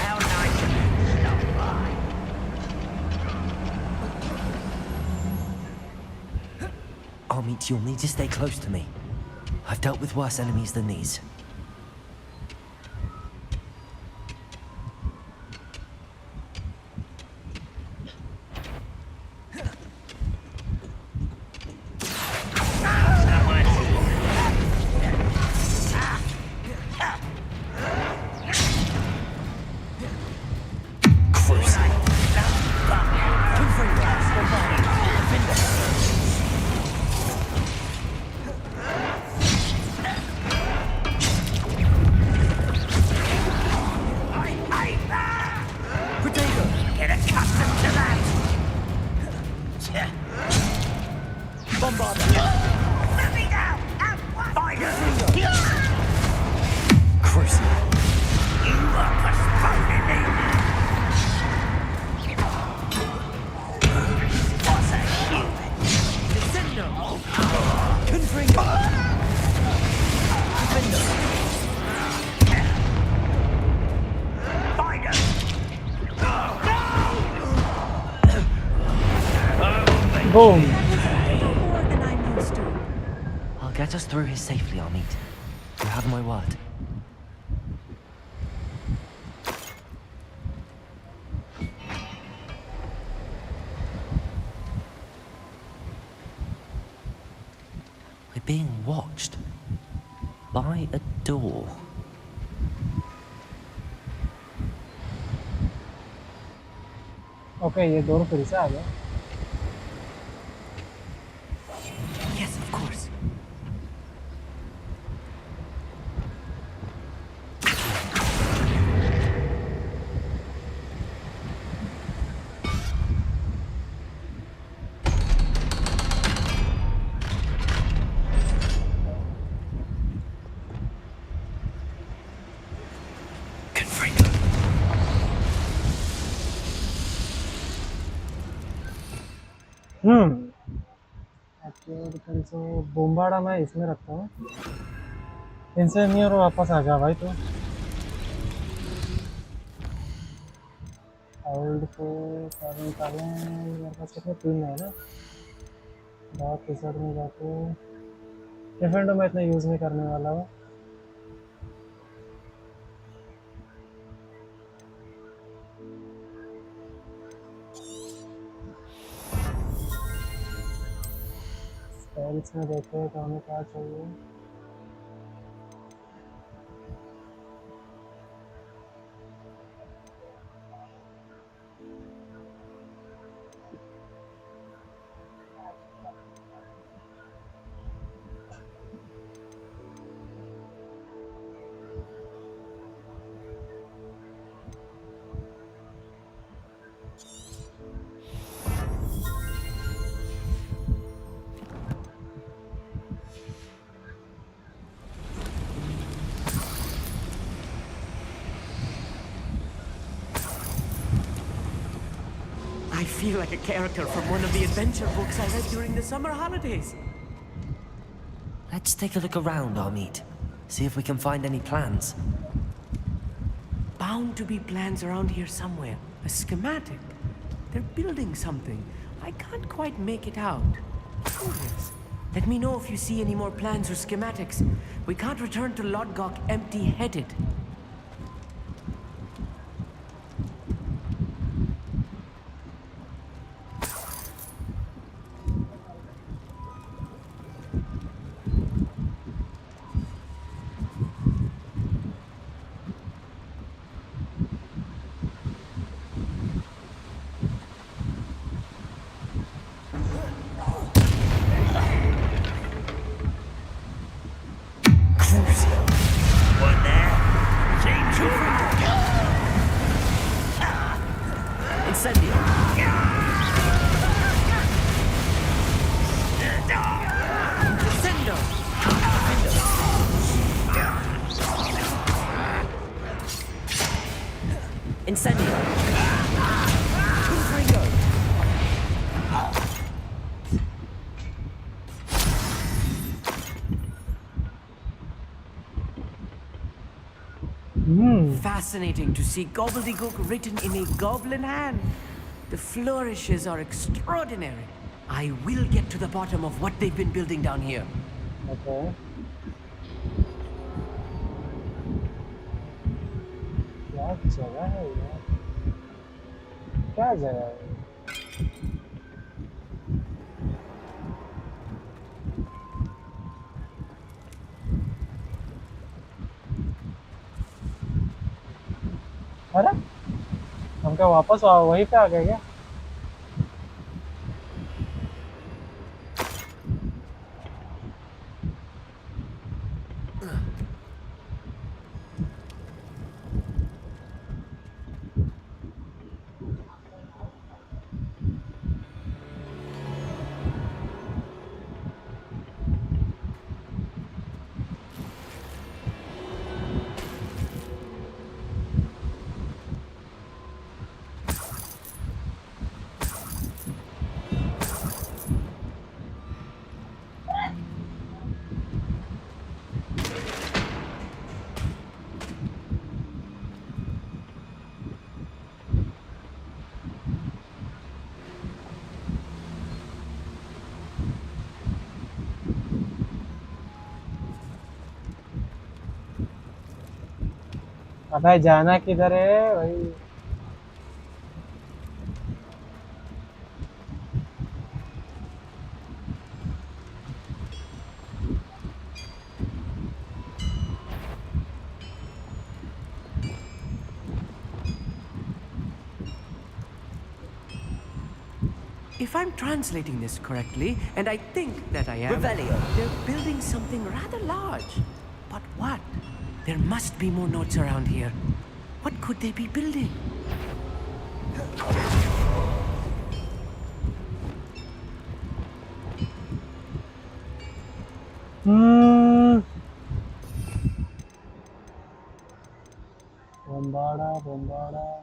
How nice of you to stop by. Amit, you'll need to stay close to me. I've dealt with worse enemies than these. Boom. I'll get us through here safely, Amit. You have my word. We're being watched by a door. Okay, ये door फिर से आ गया Yes, of course. फिर से बोम्बाड़ा मैं इसमें रखता हूँ इनसे नहीं और वापस आ जा भाई तो ओल्ड को निकालें मेरे पास कितने 3 है ना बहुत रिसर्च में जाके डिफेंडो मैं इतना यूज़ नहीं करने वाला हूँ स्पेल्स में देखे तो हमें क्या चाहिए I feel like a character from one of the adventure books I read during the summer holidays. Let's take a look around, Amit. See if we can find any plans. Bound to be plans around here somewhere. A schematic. They're building something. I can't quite make it out. Curious. Let me know if you see any more plans or schematics. We can't return to Lodgok empty-headed. Fascinating to see gobbledygook written in a goblin hand. The flourishes are extraordinary. I will get to the bottom of what they've been building down here. Okay. क्या जगह है यार? क्या जगह है? अरे हम क्या वापस वहीं पे आ गए क्या? अबे जाना किधर है भाई? If I'm translating this correctly, and I think that I am, Revelio. They're building something rather large. But what? There must be more notes around here. What could they be building? Bombada.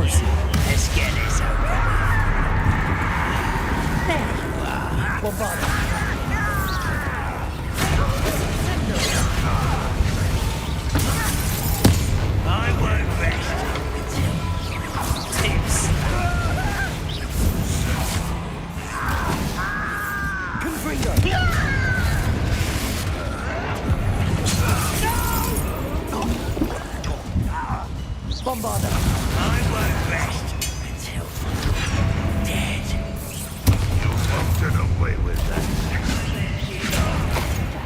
Let's get this over. There you are. Bombada. I won't rest until tips. Confringo. Bombada. I won't rest until dead. You won't get away with that.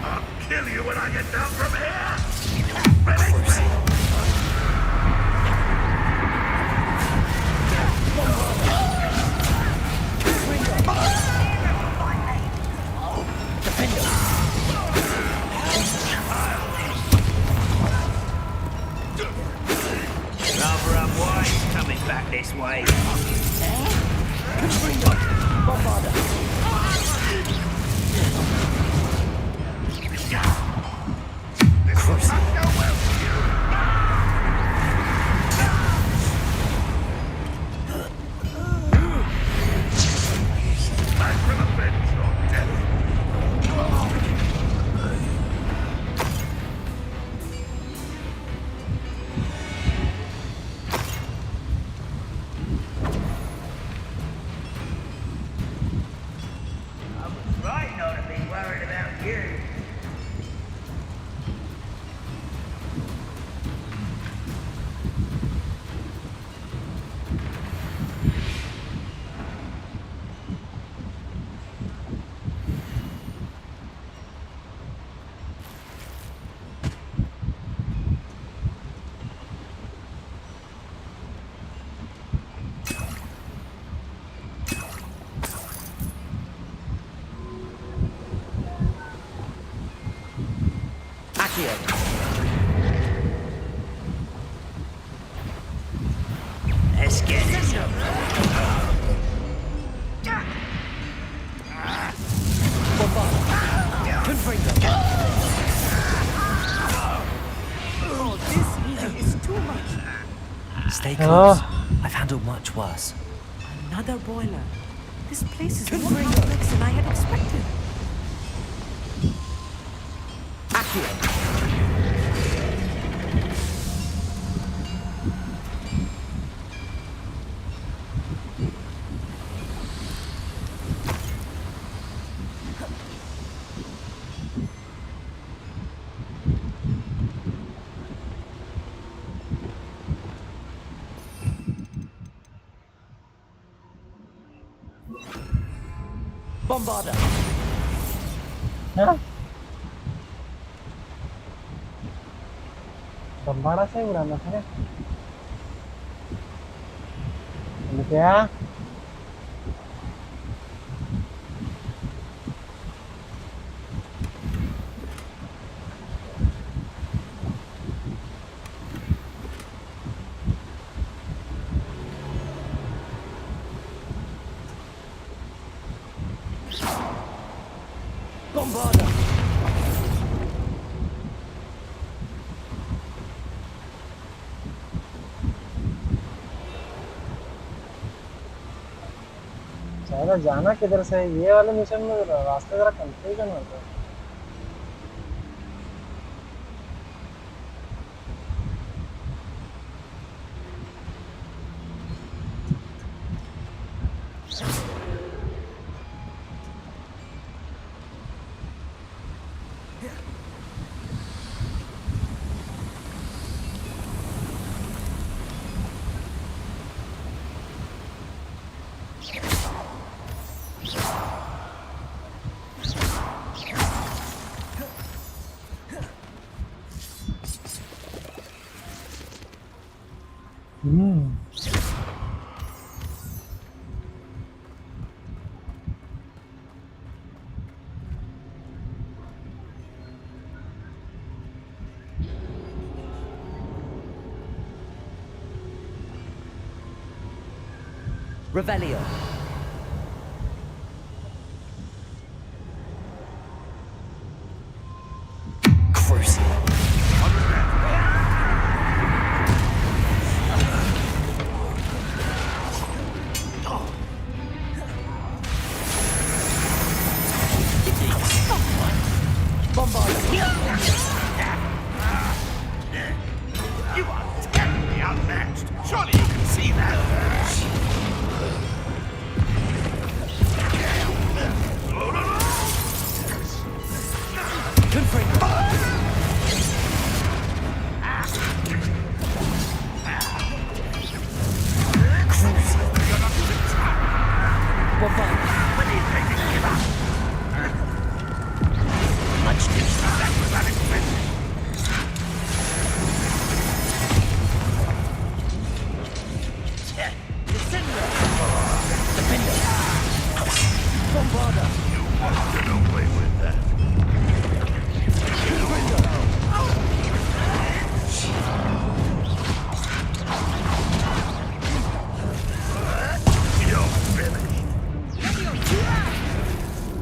I'll kill you when I get down from here. Rather unwise coming back back this way. Confringo! Bombarder! Right not to be worried about you. Let's get this up. Oh, this heating is too much. Stay close. I've handled much worse. Another boiler. This place is more complex than I had expected. Bombarder! Hah? Bombarder saya beranak ya? Gitu ya? Bombarder! शायद जाना किधर से है? ये वाले mission में रास्ते जरा कंफ्यूजन होता है। Revelio. Crucial. You are terribly outmatched. Surely you can see that.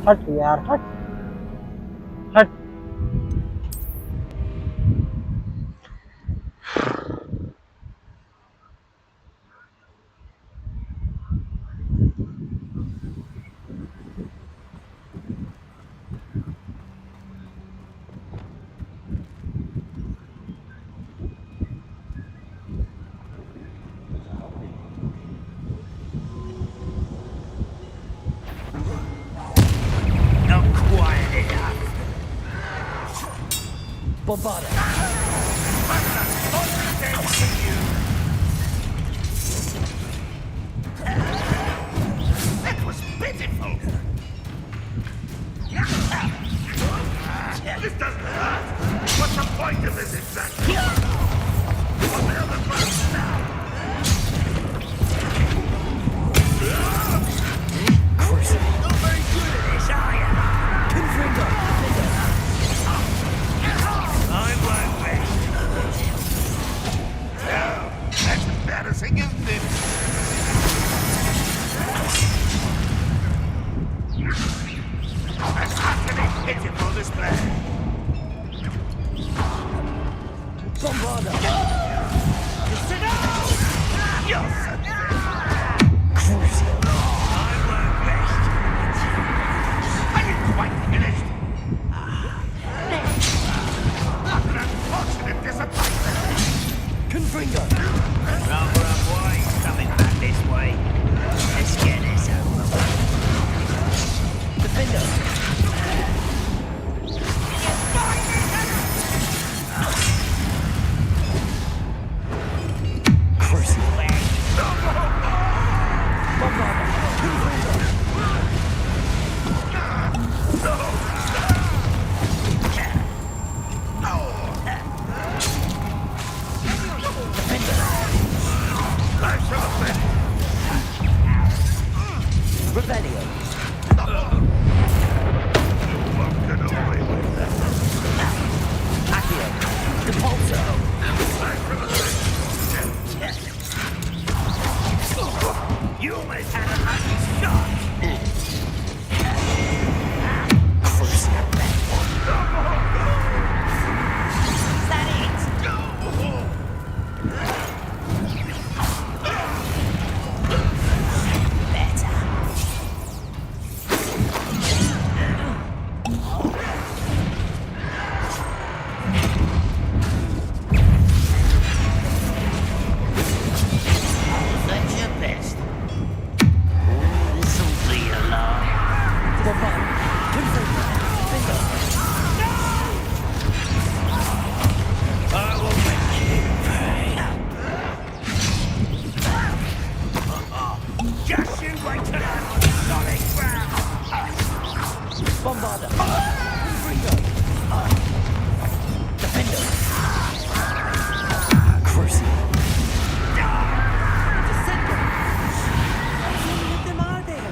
हट यार हट हट Not quiet enough. Bombarda! That was pitiful. This doesn't hurt. What's the point of this exactly? What the hell the fuck now? Not very good at this, are you? Confringo! I won't rest. That's embarrassing, isn't it? That's utterly pitiful display. Bombarda! You're so Crucial! I won't rest. Are you quite finished? What an unfortunate disappointment. Confringo! Rather unwise coming back this way. Let's get this over with. Defender! Crucial! Bombarda! Revelio! Accio! Depulso! You almost had a lucky shot. Crucial! Is that it? Better. That's your best. This'll be a lot. Bombarda! Confringo! Defender! I will make you pay. Just you wait till I'm on solid ground. Bombarda! Confringo! Defender! Crucial! Descendo! How many of them are there?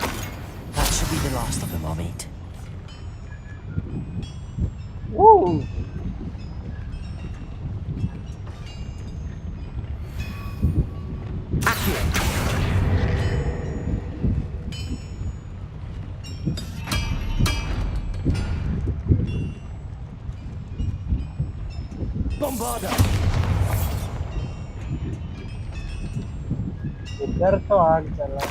That should be the last of them I'll meet. Woo! Accio! Bombarda! इधर तो आग चला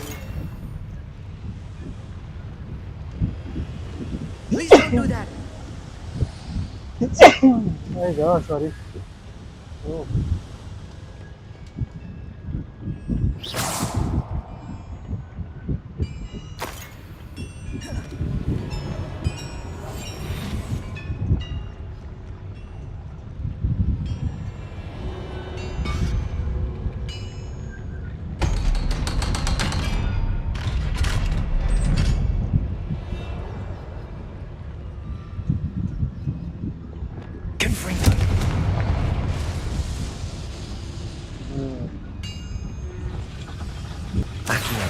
Please don't do that. There you go, sorry. Oh. Confringo! Accio!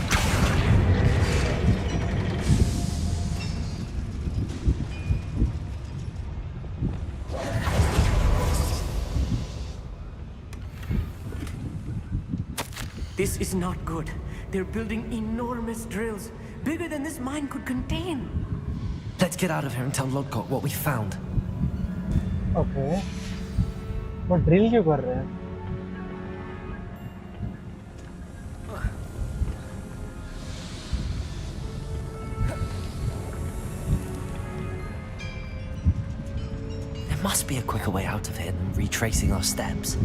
This is not good. They're building enormous drills, bigger than this mine could contain. Let's get out of here and tell Lodgok what we found. Okay. वो drill क्यों कर रहे हैं? There must be a quicker way out of here than retracing our steps.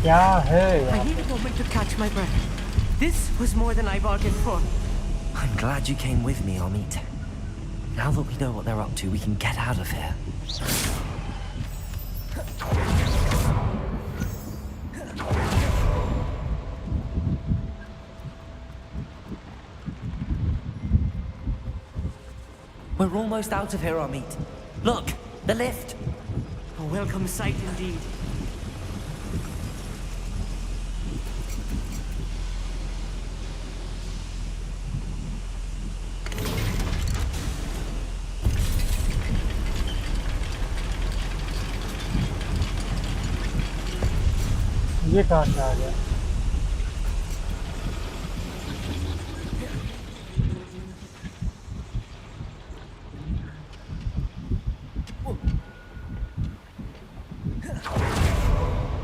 क्या है I need a moment to catch my breath. This was more than I bargained for. I'm glad you came with me, Amit. Now that we know what they're up to, we can get out of here. We're almost out of here, Amit. Look, the lift. A welcome sight indeed. ये कहाँ से आ गया?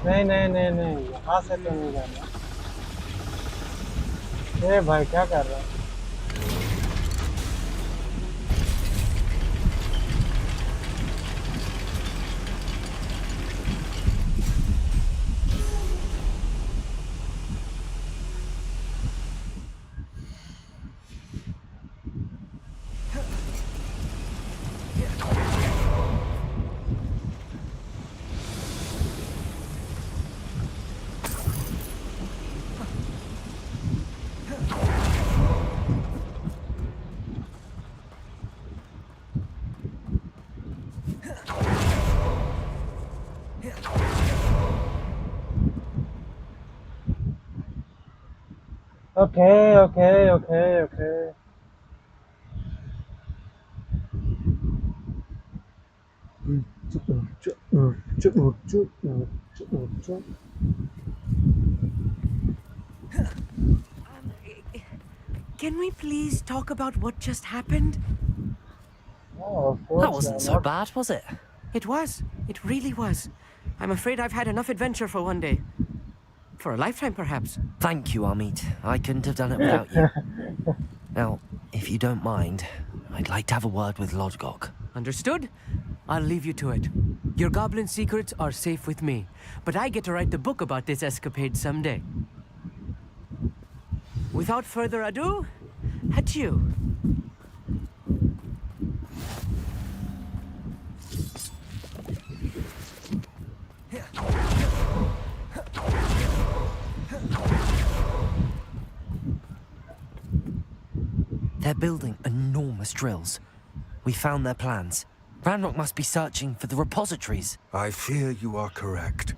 नहीं यहाँ से तो नहीं जाना। ए भाई क्या कर रहा है? Okay. Can we please talk about what just happened? Oh, of course. That wasn't so bad, was it? It was. It really was. I'm afraid I've had enough adventure for one day. For a lifetime, perhaps. Thank you, Amit. I couldn't have done it without you. Now, if you don't mind, I'd like to have a word with Lodgok. Understood? I'll leave you to it. Your goblin secrets are safe with me, but I get to write the book about this escapade someday. Without further ado, adieu. They're building enormous drills. We found their plans. Ranrock must be searching for the repositories. I fear you are correct.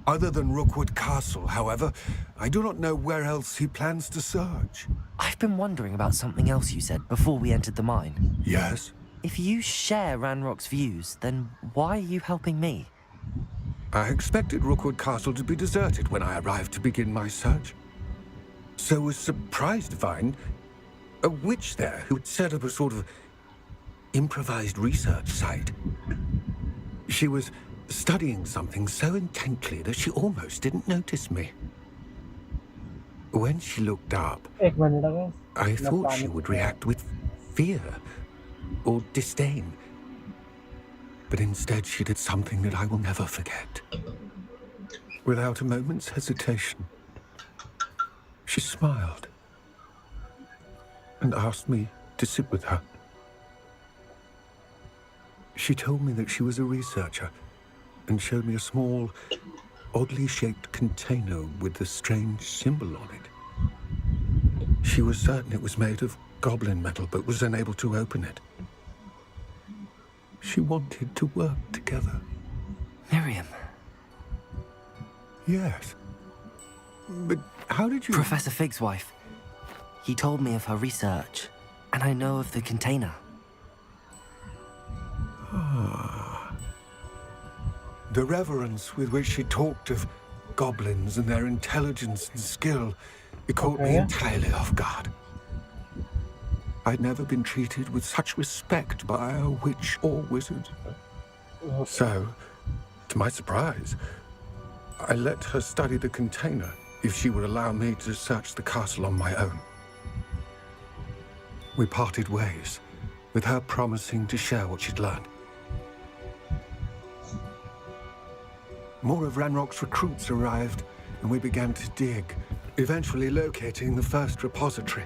Other than Rookwood Castle, however, I do not know where else he plans to search. I've been wondering about something else you said before we entered the mine. Yes? If you share Ranrock's views, then why are you helping me? I expected Rookwood Castle to be deserted when I arrived to begin my search. So was surprised to find a witch there who had set up a sort of improvised research site. She was studying something so intently that she almost didn't notice me. When she looked up, I thought she would react with fear or disdain. But instead she did something that I will never forget. Without a moment's hesitation, she smiled and asked me to sit with her. She told me that she was a researcher and showed me a small, oddly shaped container with a strange symbol on it. She was certain it was made of goblin metal, but was unable to open it. She wanted to work together. Miriam. Yes. But how did you... Professor Fig's wife. He told me of her research. And I know of the container. The reverence with which she talked of goblins and their intelligence and skill, it caught me entirely off guard. I'd never been treated with such respect by a witch or wizard. So, to my surprise, I let her study the container if she would allow me to search the castle on my own. We parted ways, with her promising to share what she'd learned. More of Ranrock's recruits arrived, and we began to dig, eventually locating the first repository.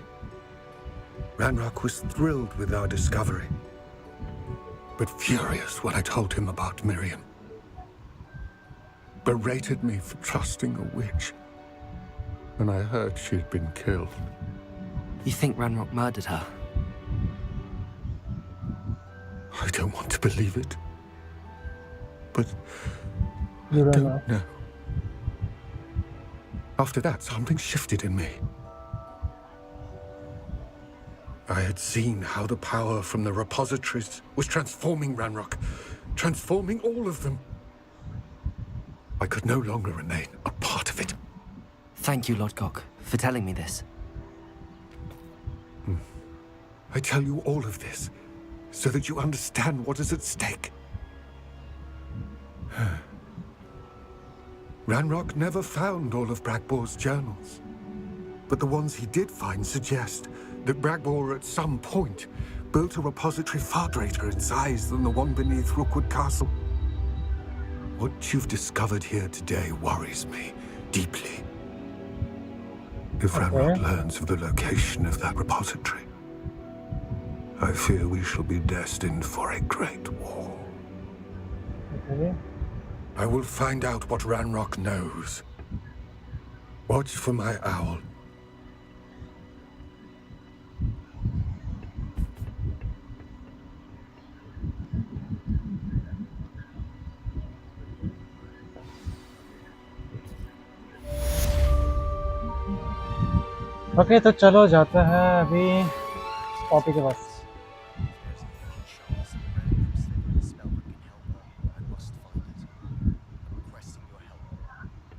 Ranrock was thrilled with our discovery, but furious when I told him about Miriam. Berated me for trusting a witch, and I heard she'd been killed. You think Ranrock murdered her? I don't want to believe it, but You I don't don't know. After that, something shifted in me. I had seen how the power from the repositories was transforming Ranrock, transforming all of them. I could no longer remain a part of it. Thank you, Lodgok, for telling me this. I tell you all of this so that you understand what is at stake. Ranrock never found all of Bragbor's journals, but the ones he did find suggest that Bragbor at some point built a repository far greater in size than the one beneath Rookwood Castle. What you've discovered here today worries me deeply. If Ranrock learns of the location of that repository, I fear we shall be destined for a great war. Okay. I will find out what Ranrock knows. Watch for my owl. Okay तो चलो जाते हैं अभी Poppy के पास।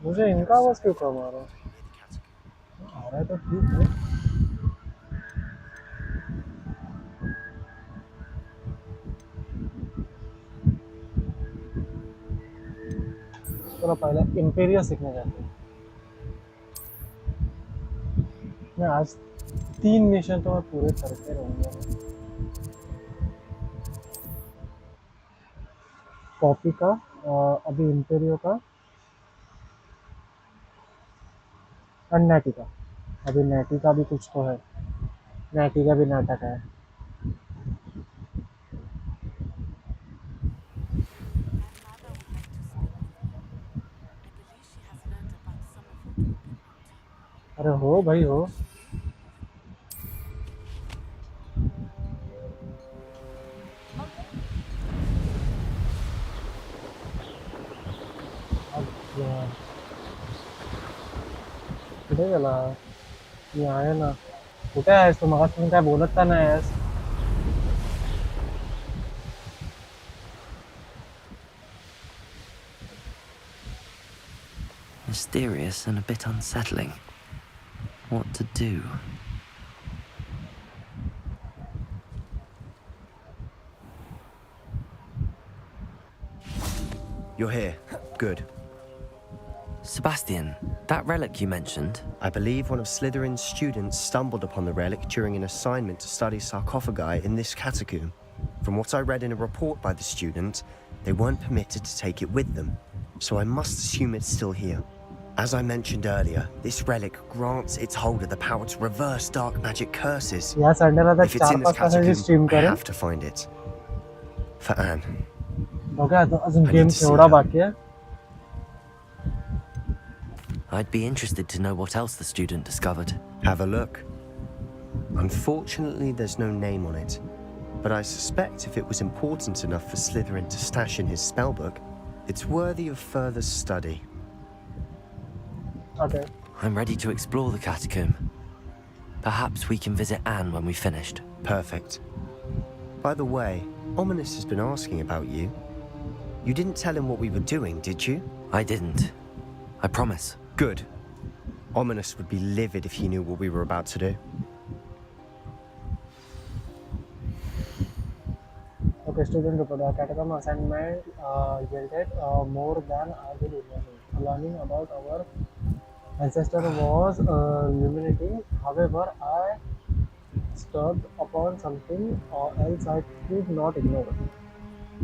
मुझे इनका आवाज क्यों कम आ रहा है तो ठीक है। चलो पहले इंपीरियल सीखने जाते हैं। मैं आज 3 मिशन तो मैं पूरे करके रहूँगा। पॉपी का अभी इंपीरियल का और नेटी का। अभी नेटी का भी कुछ तो है, नेटी का भी नाटक है। अरे हो भाई हो। कुठे गेला? मी आहे ना। कुठे आहेस तू? मगापासून काय बोलत का नाही आहेस? Mysterious and a bit unsettling. What to do? You're here. Good. Sebastian, that relic you mentioned? I believe one of Slytherin's students stumbled upon the relic during an assignment to study sarcophagi in this catacomb. From what I read in a report by the student, they weren't permitted to take it with them, so I must assume it's still here. As I mentioned earlier, this relic grants its holder the power to reverse dark magic curses. If it's in this catacomb, I have to find it. For Anne. I'd be interested to know what else the student discovered. Have a look. Unfortunately, there's no name on it, but I suspect if it was important enough for Slytherin to stash in his spellbook, it's worthy of further study. Okay. I'm ready to explore the catacomb. Perhaps we can visit Anne when we've finished. Perfect. By the way, Ominous has been asking about you. You didn't tell him what we were doing, did you? I didn't. I promise. Good. Ominous would be livid if he knew what we were about to do. Okay, student report. The catacomb assignment yielded more than I will imagine. Learning about our ancestor was illuminating. However, I stumbled upon something else I could not ignore.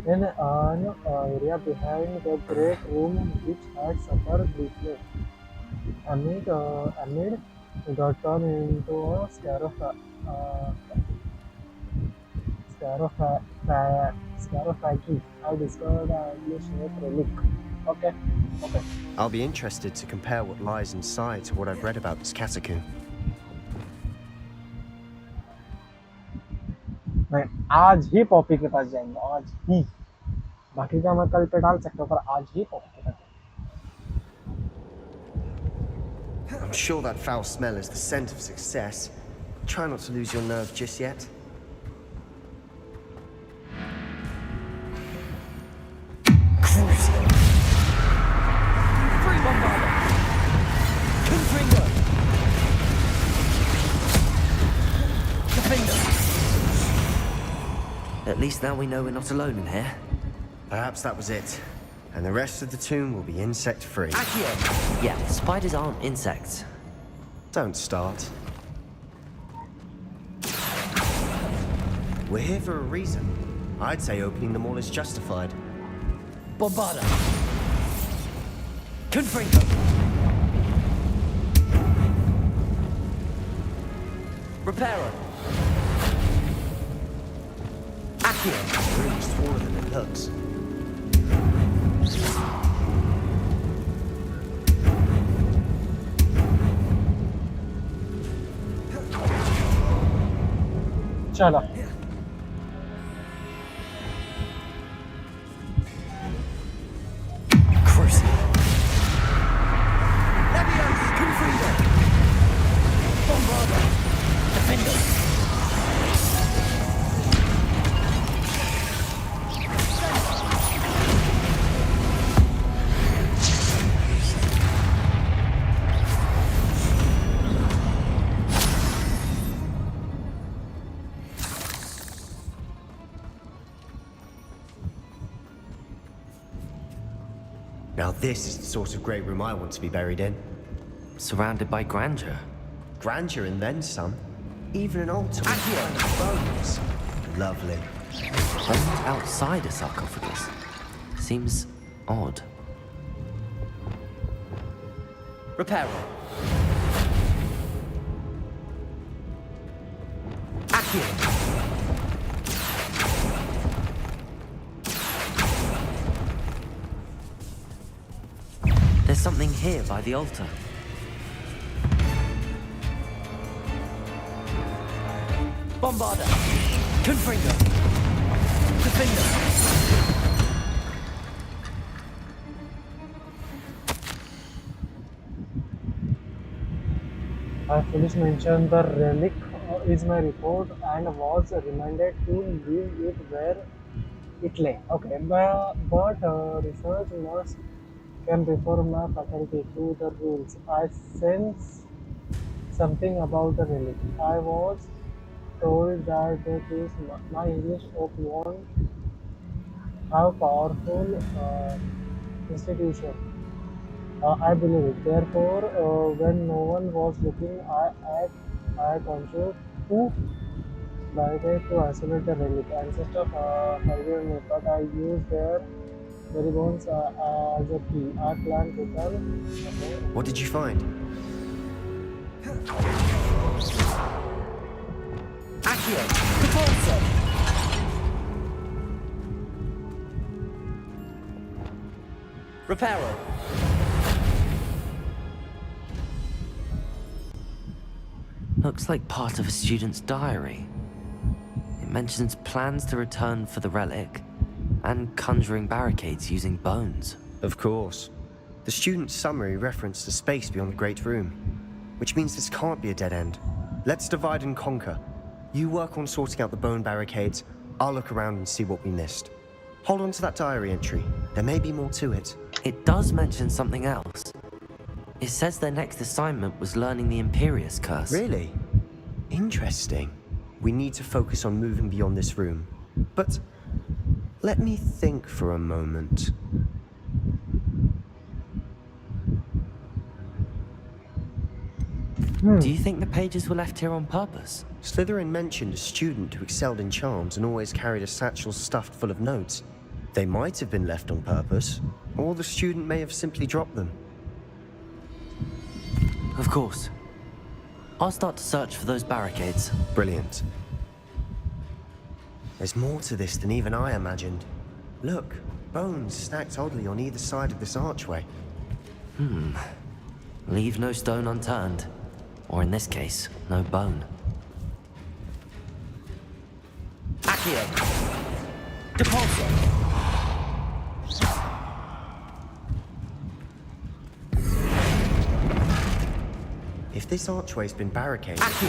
In an area behind the great room which had suffered briefly, amid got turned into a Scarofactory. I discovered an English relic. Okay. I'll be interested to compare what lies inside to what I've read about this catacomb. मैं आज ही Poppy के पास जाएंगे, आज ही। बाकी का मैं कल पे डाल सकता हूँ, पर आज ही पॉपी के पास जाएंगे। I'm sure that foul smell is the scent of success. Try not to lose your nerve just yet. At least now we know we're not alone in here. Perhaps that was it. And the rest of the tomb will be insect-free. Accio! Yeah, spiders aren't insects. Don't start. We're here for a reason. I'd say opening them all is justified. Bombarda! Confringo! Reparo! Accio! The room's taller than it looks. चलो। Now this is the sort of great room I want to be buried in. Surrounded by grandeur. Grandeur and then some. Even an altar with bones. Lovely. And outside a sarcophagus. Seems odd. Reparo. Accio. There's something here by the altar. Bombarda! Confringo! Defender! I fully mentioned the relic is my report and was reminded to leave it where it lay. Okay, but research must come before my faculty to the rules. I sense something about the relic. I was told that it is my English folk won't have powerful institution. I believe it. Therefore, when no one was looking, I conjured two barricades to isolate the relic. Ancestors forgive me, but I used their very bones as a key. I plan to tell. What did you find? Accio! GeForce! Reparo! Looks like part of a student's diary. It mentions plans to return for the relic and conjuring barricades using bones. Of course. The student's summary referenced a space beyond the Great Room, which means this can't be a dead end. Let's divide and conquer. You work on sorting out the bone barricades. I'll look around and see what we missed. Hold on to that diary entry. There may be more to it. It does mention something else. It says their next assignment was learning the Imperius Curse. Really? Interesting. We need to focus on moving beyond this room. But let me think for a moment. Do you think the pages were left here on purpose? Slytherin mentioned a student who excelled in charms and always carried a satchel stuffed full of notes. They might have been left on purpose, or the student may have simply dropped them. Of course. I'll start to search for those barricades. Brilliant. There's more to this than even I imagined. Look, bones stacked oddly on either side of this archway. Leave no stone unturned. Or in this case, no bone. Accio! Depulso! If this archway's been barricaded... Accio!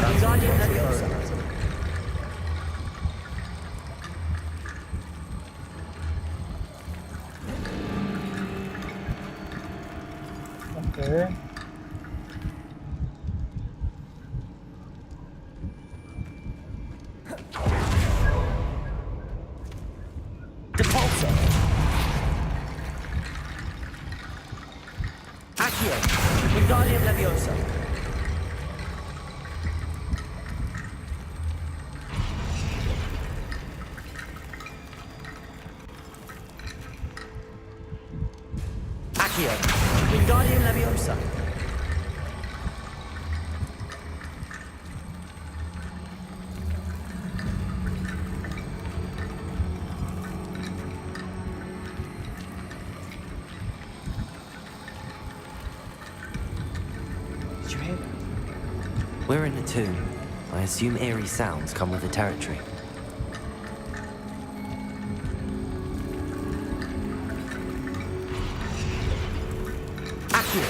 Wingardium Leviosa! Okay. Depulso! Accio! Wingardium Leviosa! Accio! Wingardium Leviosa! Did you hear that? We're in a tomb. I assume eerie sounds come with the territory. Accio!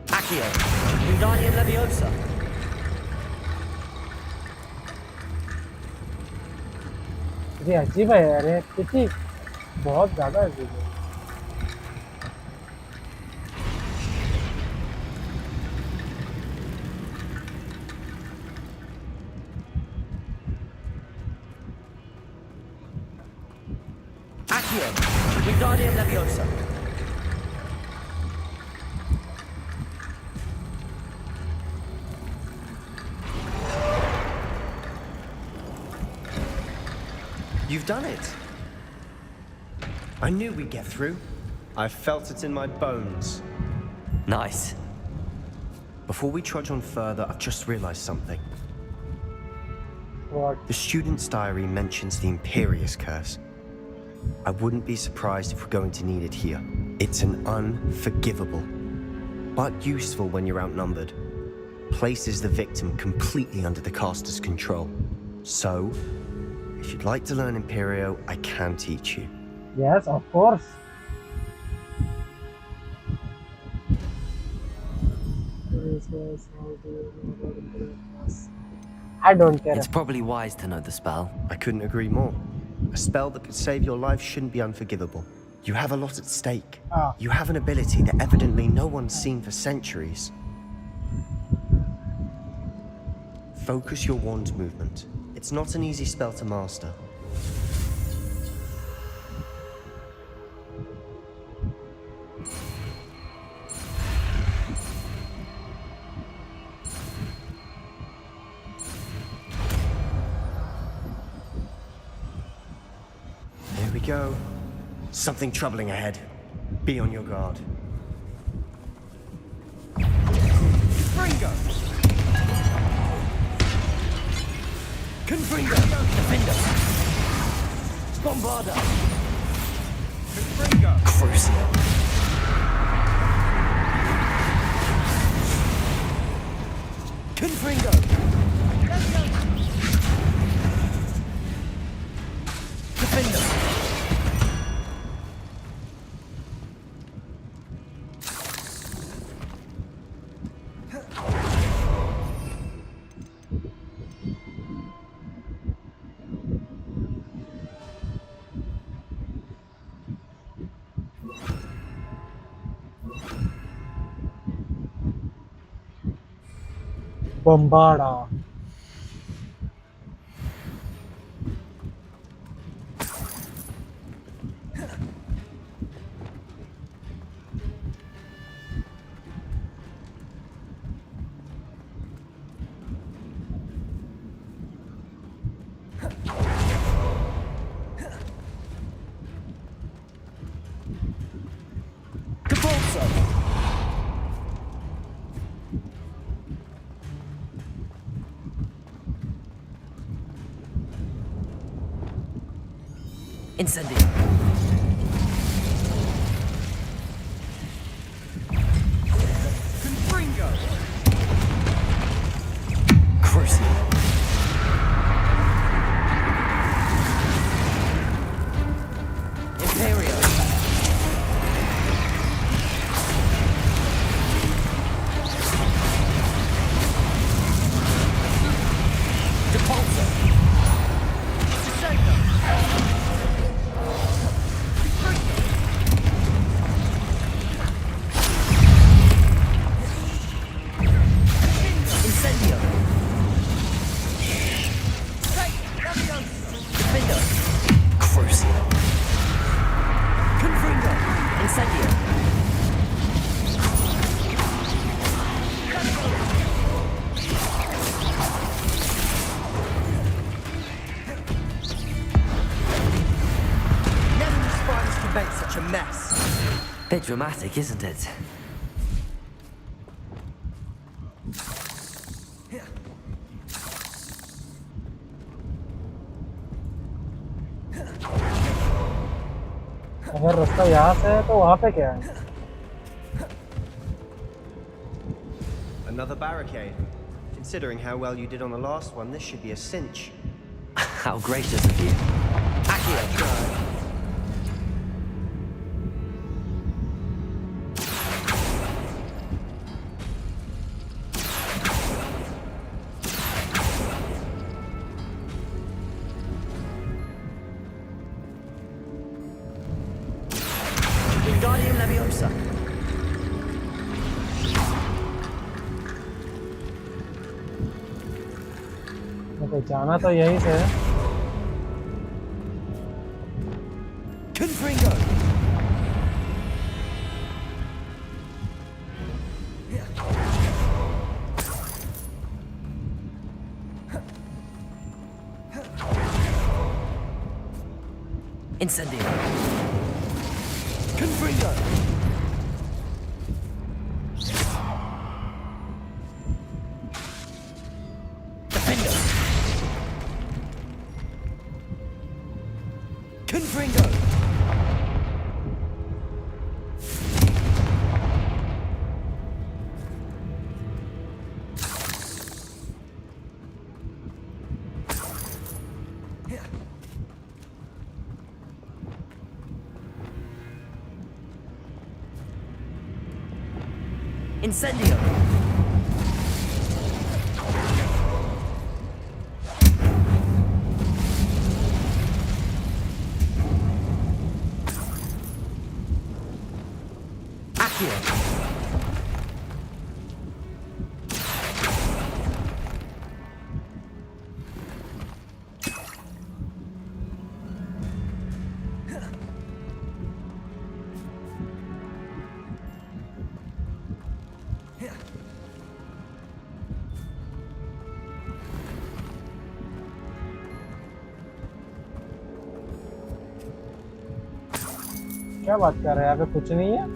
Accio! Wingardium Leviosa! ये अजीब है यार, ये कितनी बहुत ज़्यादा अजीब है। Accio! Wingardium Leviosa! You've done it! I knew we'd get through. I felt it in my bones. Nice. Before we trudge on further, I've just realized something. What? The student's diary mentions the Imperius Curse. I wouldn't be surprised if we're going to need it here. It's an unforgivable, but useful when you're outnumbered. Places the victim completely under the caster's control. So, if you'd like to learn Imperio, I can teach you. Yes, of course. I don't care. It's probably wise to know the spell. I couldn't agree more. A spell that could save your life shouldn't be unforgivable. You have a lot at stake. You have an ability that evidently no one's seen for centuries. Focus your wand's movement. It's not an easy spell to master. There we go. Something troubling ahead. Be on your guard. Confringo! Confringo! Defender! Bombarda! Confringo! Crucio. Confringo! Defender! Bombarda. Incendio. Confringo. Crucio. Imperio. Depulso. Incendio. Defender. Crucio. Confringo. Incendio. Never knew spiders could make such a mess. Bit dramatic, isn't it? अगर रास्ता यहाँ से है तो वहाँ पे क्या है? Another barricade. Considering how well you did on the last one, this should be a cinch. How gracious of you. Accio. Wingardium Leviosa. तो जाना तो यहीं से है। Confringo. Incendio. Confringo. Defender. Confringo. Incendio. Accio. क्या बात कर रहे हैं? यहाँ पे कुछ नहीं है?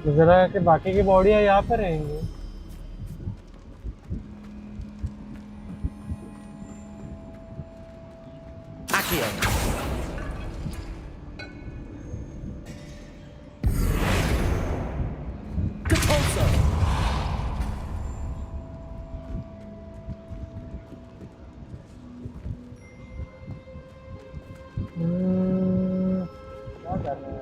मुझे लगा कि बाकी की बॉडियाँ यहाँ पे रहेंगी। क्या कर रहे हैं?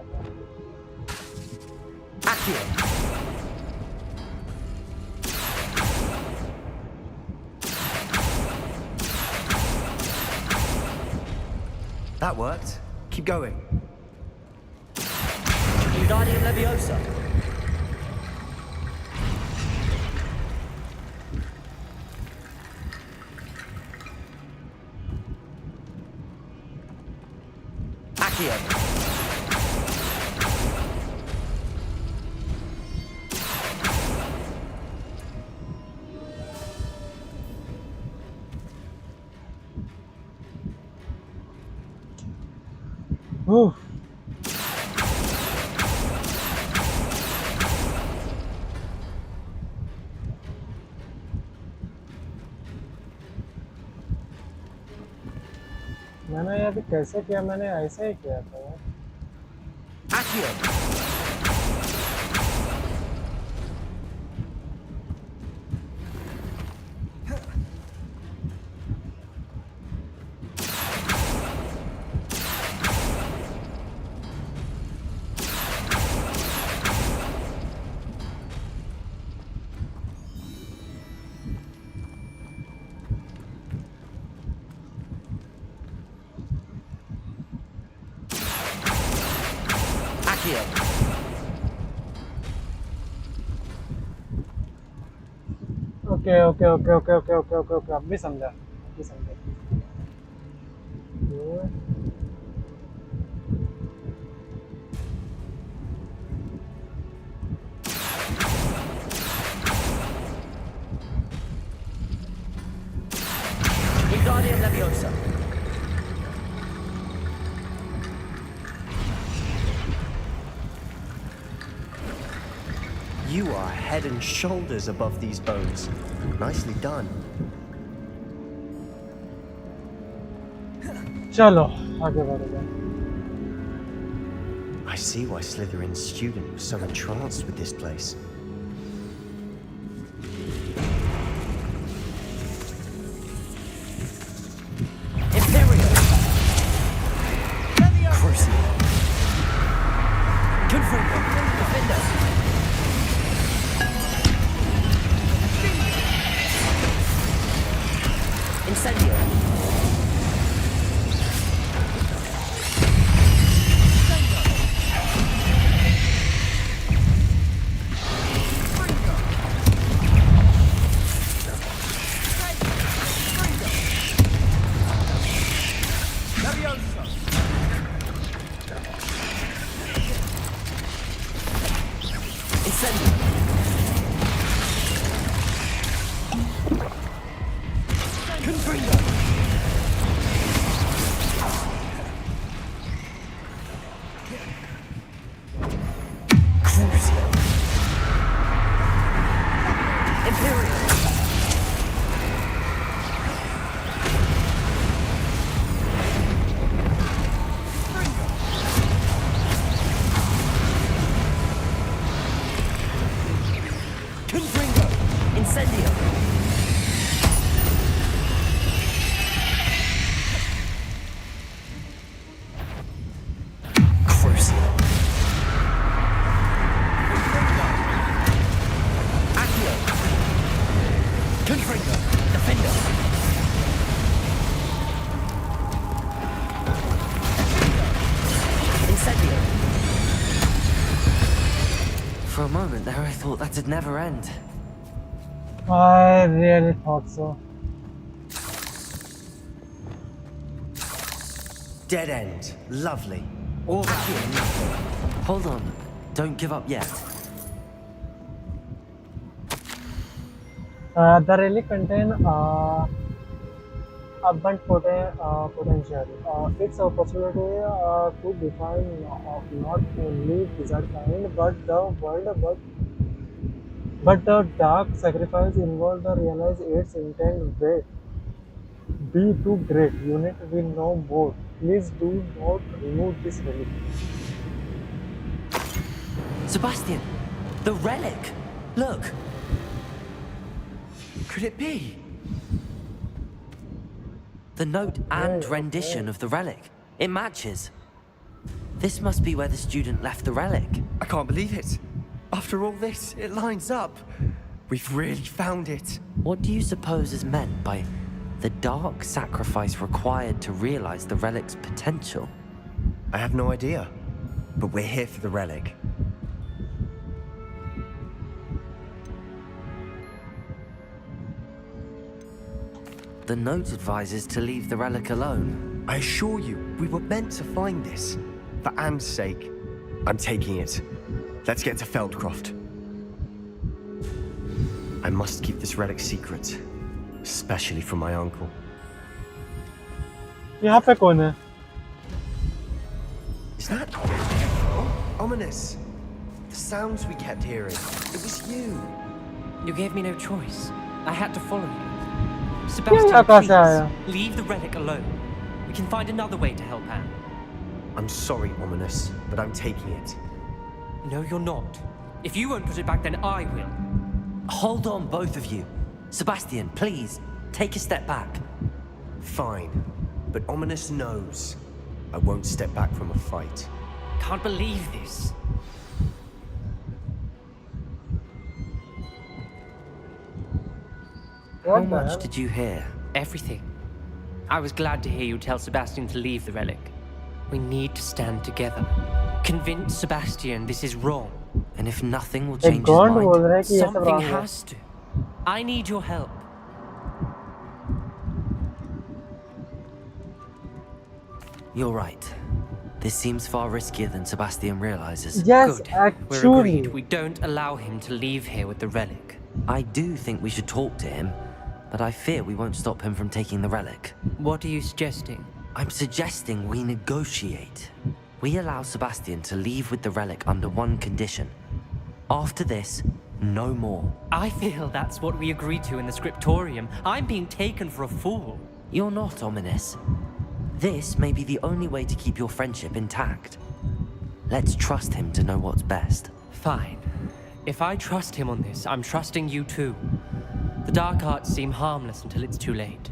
That worked. Keep going. Wingardium Leviosa. Accio. Oof. मैंने ये अभी कैसे किया? मैंने ऐसे ही किया था यार। Okay okay okay okay okay okay okay okay अब भी समझा, अब भी समझा। Wingardium Leviosa. You are head and shoulders above these bones. Nicely done. चलो आगे बढ़ो। I see why Slytherin's student was so entranced with this place. For a moment there, I thought that'd never end. I really thought so. Dead end. Lovely. All that. Hold on. Don't give up yet. The relic contain abundant potential. It's a possibility to define of not only wizard kind, but the world. But the dark sacrifice involved realize its intent way be too great. Unit will know more. Please do not remove this relic. Sebastian, the relic! Look! Could it be? The note and rendition of the relic. It matches. This must be where the student left the relic. I can't believe it. After all this, it lines up. We've really found it. What do you suppose is meant by the dark sacrifice required to realize the relic's potential? I have no idea, but we're here for the relic. The note advises to leave the relic alone. I assure you, we were meant to find this. For Anne's sake. I'm taking it. Let's get to Feldcroft. I must keep this relic secret. Especially from my uncle. यहाँ पे कौन है? Is that... Oh, ominous. The sounds we kept hearing. It was you. You gave me no choice. I had to follow you. यहाँ Sebastian, कहाँ से आया? please, leave the relic alone. We can find another way to help Anne. I'm sorry, Ominous, but I'm taking it. No, you're not. If you won't put it back, then I will. Hold on, both of you. Sebastian, please, take a step back. Fine, but Ominous knows I won't step back from a fight. Can't believe this. How much did you hear? Everything. I was glad to hear you tell Sebastian to leave the relic. We need to stand together. Convince Sebastian this is wrong. And if nothing will एक change his Gond बोल mind, रहा है कि ये सब Something wrong है. has to. I need your help. you're right. This seems far riskier than Sebastian realizes. Yes, Good. We're actually. agreed. We don't allow him to leave here with the relic. I do think we should talk to him, but I fear we won't stop him from taking the relic. What are you suggesting? I'm suggesting we negotiate. We allow Sebastian to leave with the relic under one condition. After this, no more. I feel that's what we agreed to in the scriptorium. I'm being taken for a fool. You're not, Ominous. This may be the only way to keep your friendship intact. Let's trust him to know what's best. Fine. If I trust him on this, I'm trusting you too. The dark arts seem harmless until it's too late.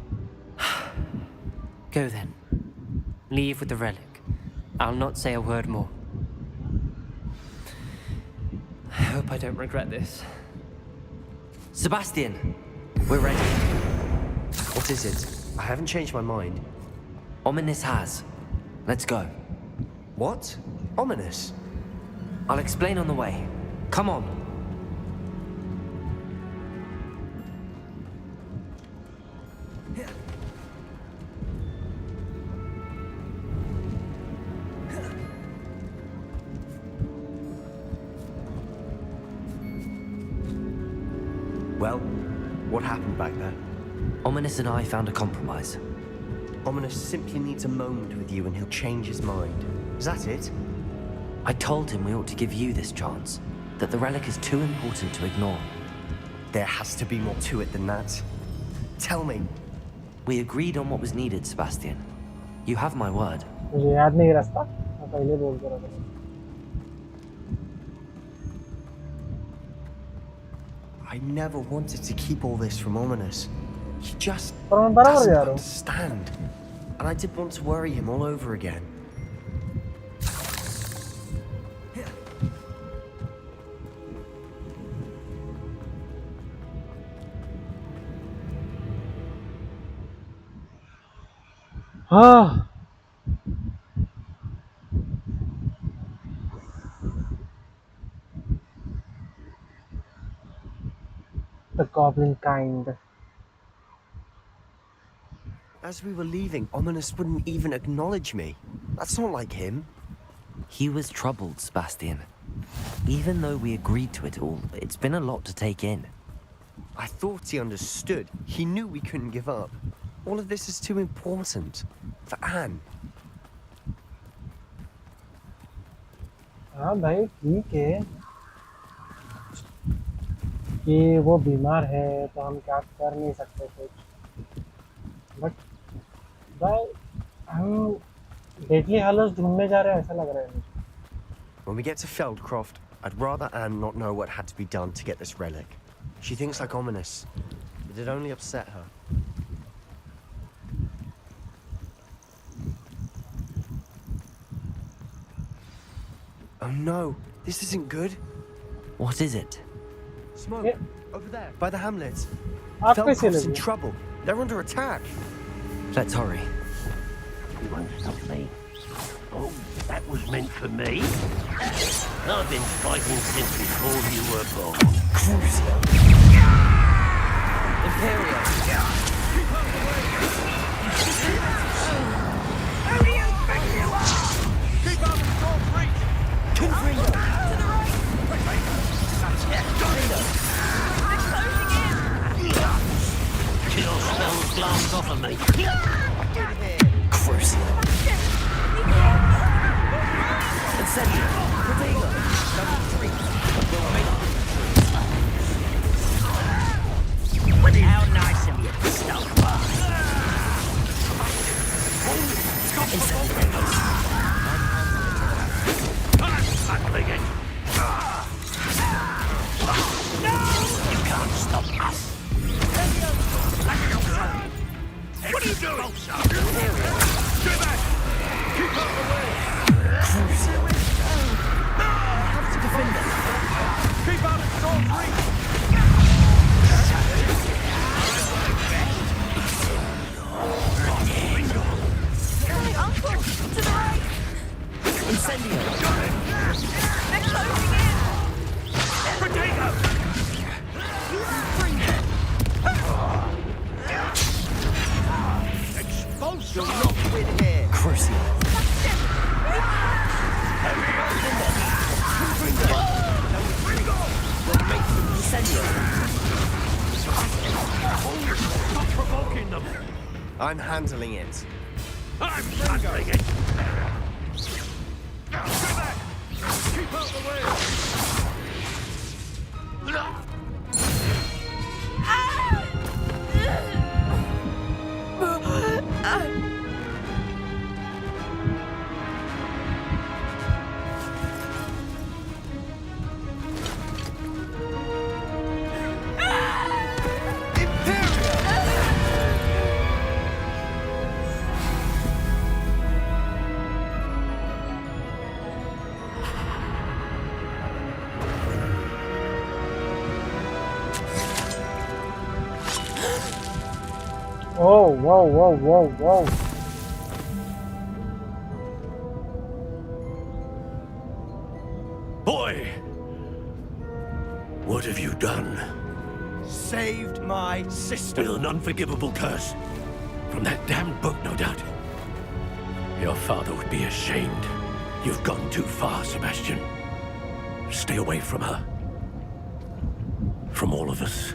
Go then. Leave with the relic. I'll not say a word more. I hope I don't regret this. Sebastian, we're ready. What is it? I haven't changed my mind. Ominous has. Let's go. What? Ominous? I'll explain on the way. Come on. Well, what happened back there? Ominous and I found a compromise. Ominous simply needs a moment with you and he'll change his mind. Is that it? I told him we ought to give you this chance, that the relic is too important to ignore. There has to be more to it than that. Tell me. We agreed on what was needed, Sebastian. You have my word. मुझे याद नहीं रास्ता मैं पहले बोल कर रहा था I never wanted to keep all this from Ominous. He just पर मैं बराबर doesn't जा रहा हूँ understand. And I didn't want to worry him all over again. हाँ the goblin kind. As we were leaving, Ominous wouldn't even acknowledge me. That's not like him. He was troubled, Sebastian. Even though we agreed to it all, it's been a lot to take in. I thought he understood. He knew we couldn't give up. All of this is too important. For Anne. हाँ भाई ठीक है कि वो बीमार है तो हम क्या कर नहीं सकते कुछ बट भाई हम डेडली हालत ढूंढने जा रहे हैं ऐसा लग रहा है मुझे When we get to Feldcroft, I'd rather Anne not know what had to be done to get this relic. She thinks like ominous. It'd only upset her. Oh no, this isn't good. What is it? Smoke, over there, by the hamlet. आप कैसे Feldcroft's in लगे trouble. They're under attack. Let's hurry. You won't stop me. Oh, that was meant for me. I've been fighting since before you were born. Imperial! Who do you think you are? Keep up the storm reach! Confringo! To the right! Kill spells blast off of me. Crucial! Incendio! Protego! Number 3! We'll make How nice of you to stop by. I'm handling it. No! You can't stop us. What are you doing? Stay back! Keep out the way! Have to defend them. Keep out of storm's reach! Uncle, to the right! Incendio! They're closing in! Potato! Expulsion! You'll not win here. Crucial! Incendio! Stop provoking them! I'm handling it. I'm handling it! Stay back! Keep out the way! Oh, whoa, whoa, whoa, whoa. Boy! What have you done? Saved my sister. With an unforgivable curse. From that damned book, no doubt. Your father would be ashamed. You've gone too far, Sebastian. Stay away from her. From all of us.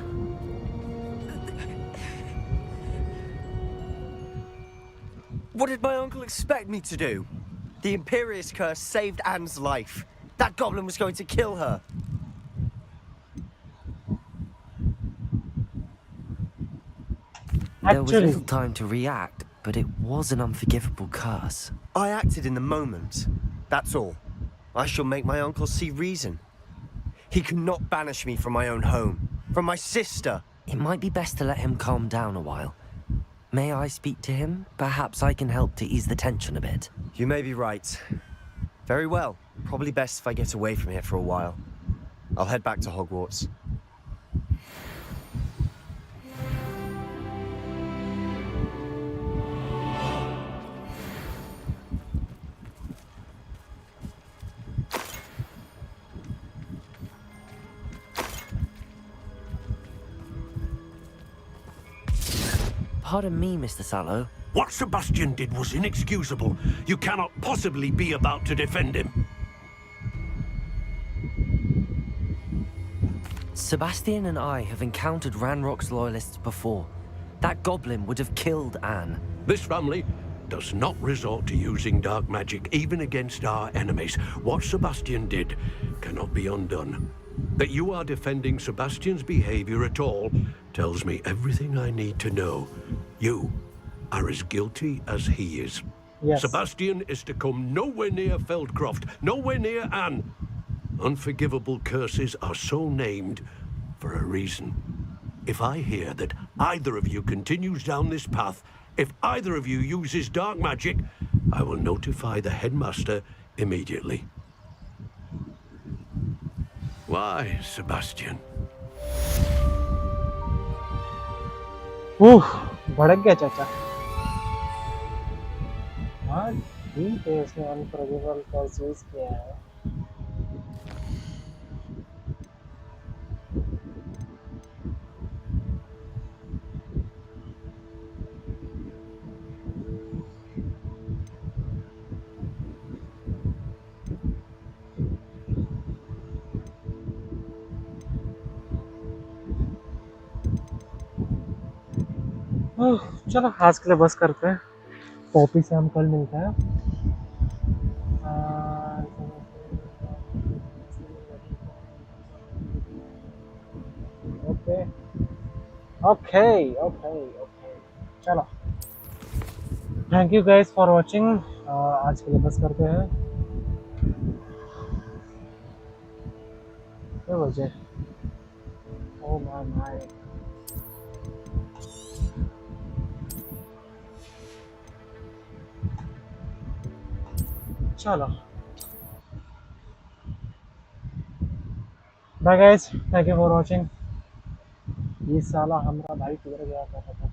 What did my uncle expect me to do? The Imperious curse saved Anne's life. That goblin was going to kill her. There was little time to react, but it was an unforgivable curse. I acted in the moment. That's all. I shall make my uncle see reason. He cannot banish me from my own home, from my sister. It might be best to let him calm down a while. May I speak to him? Perhaps I can help to ease the tension a bit. You may be right. Very well. Probably best if I get away from here for a while. I'll head back to Hogwarts. Pardon me, Mr. Sallow. What Sebastian did was inexcusable. You cannot possibly be about to defend him. Sebastian and I have encountered Ranrock's loyalists before. That goblin would have killed Anne. This family does not resort to using dark magic even against our enemies. What Sebastian did cannot be undone. That you are defending Sebastian's behavior at all tells me everything I need to know. You are as guilty as he is. Yes. Sebastian is to come nowhere near Feldcroft, nowhere near Anne. Unforgivable curses are so named for a reason. If I hear that either of you continues down this path, if either of you uses dark magic, I will notify the headmaster immediately. Why, Sebastian? भड़क गया चाचा। हाँ ठीक है, उसने unforgettable का use किया है। चलो आज के लिए बस करते हैं। पॉपी से हम कल मिलते हैं। ओके ओके ओके ओके चलो, thank you guys for watching. आज के लिए बस करते हैं। क्या वजह? ओ माय चलो bye guys, thank you for watching. ये साला हमारा भाई किधर गया था पता नहीं।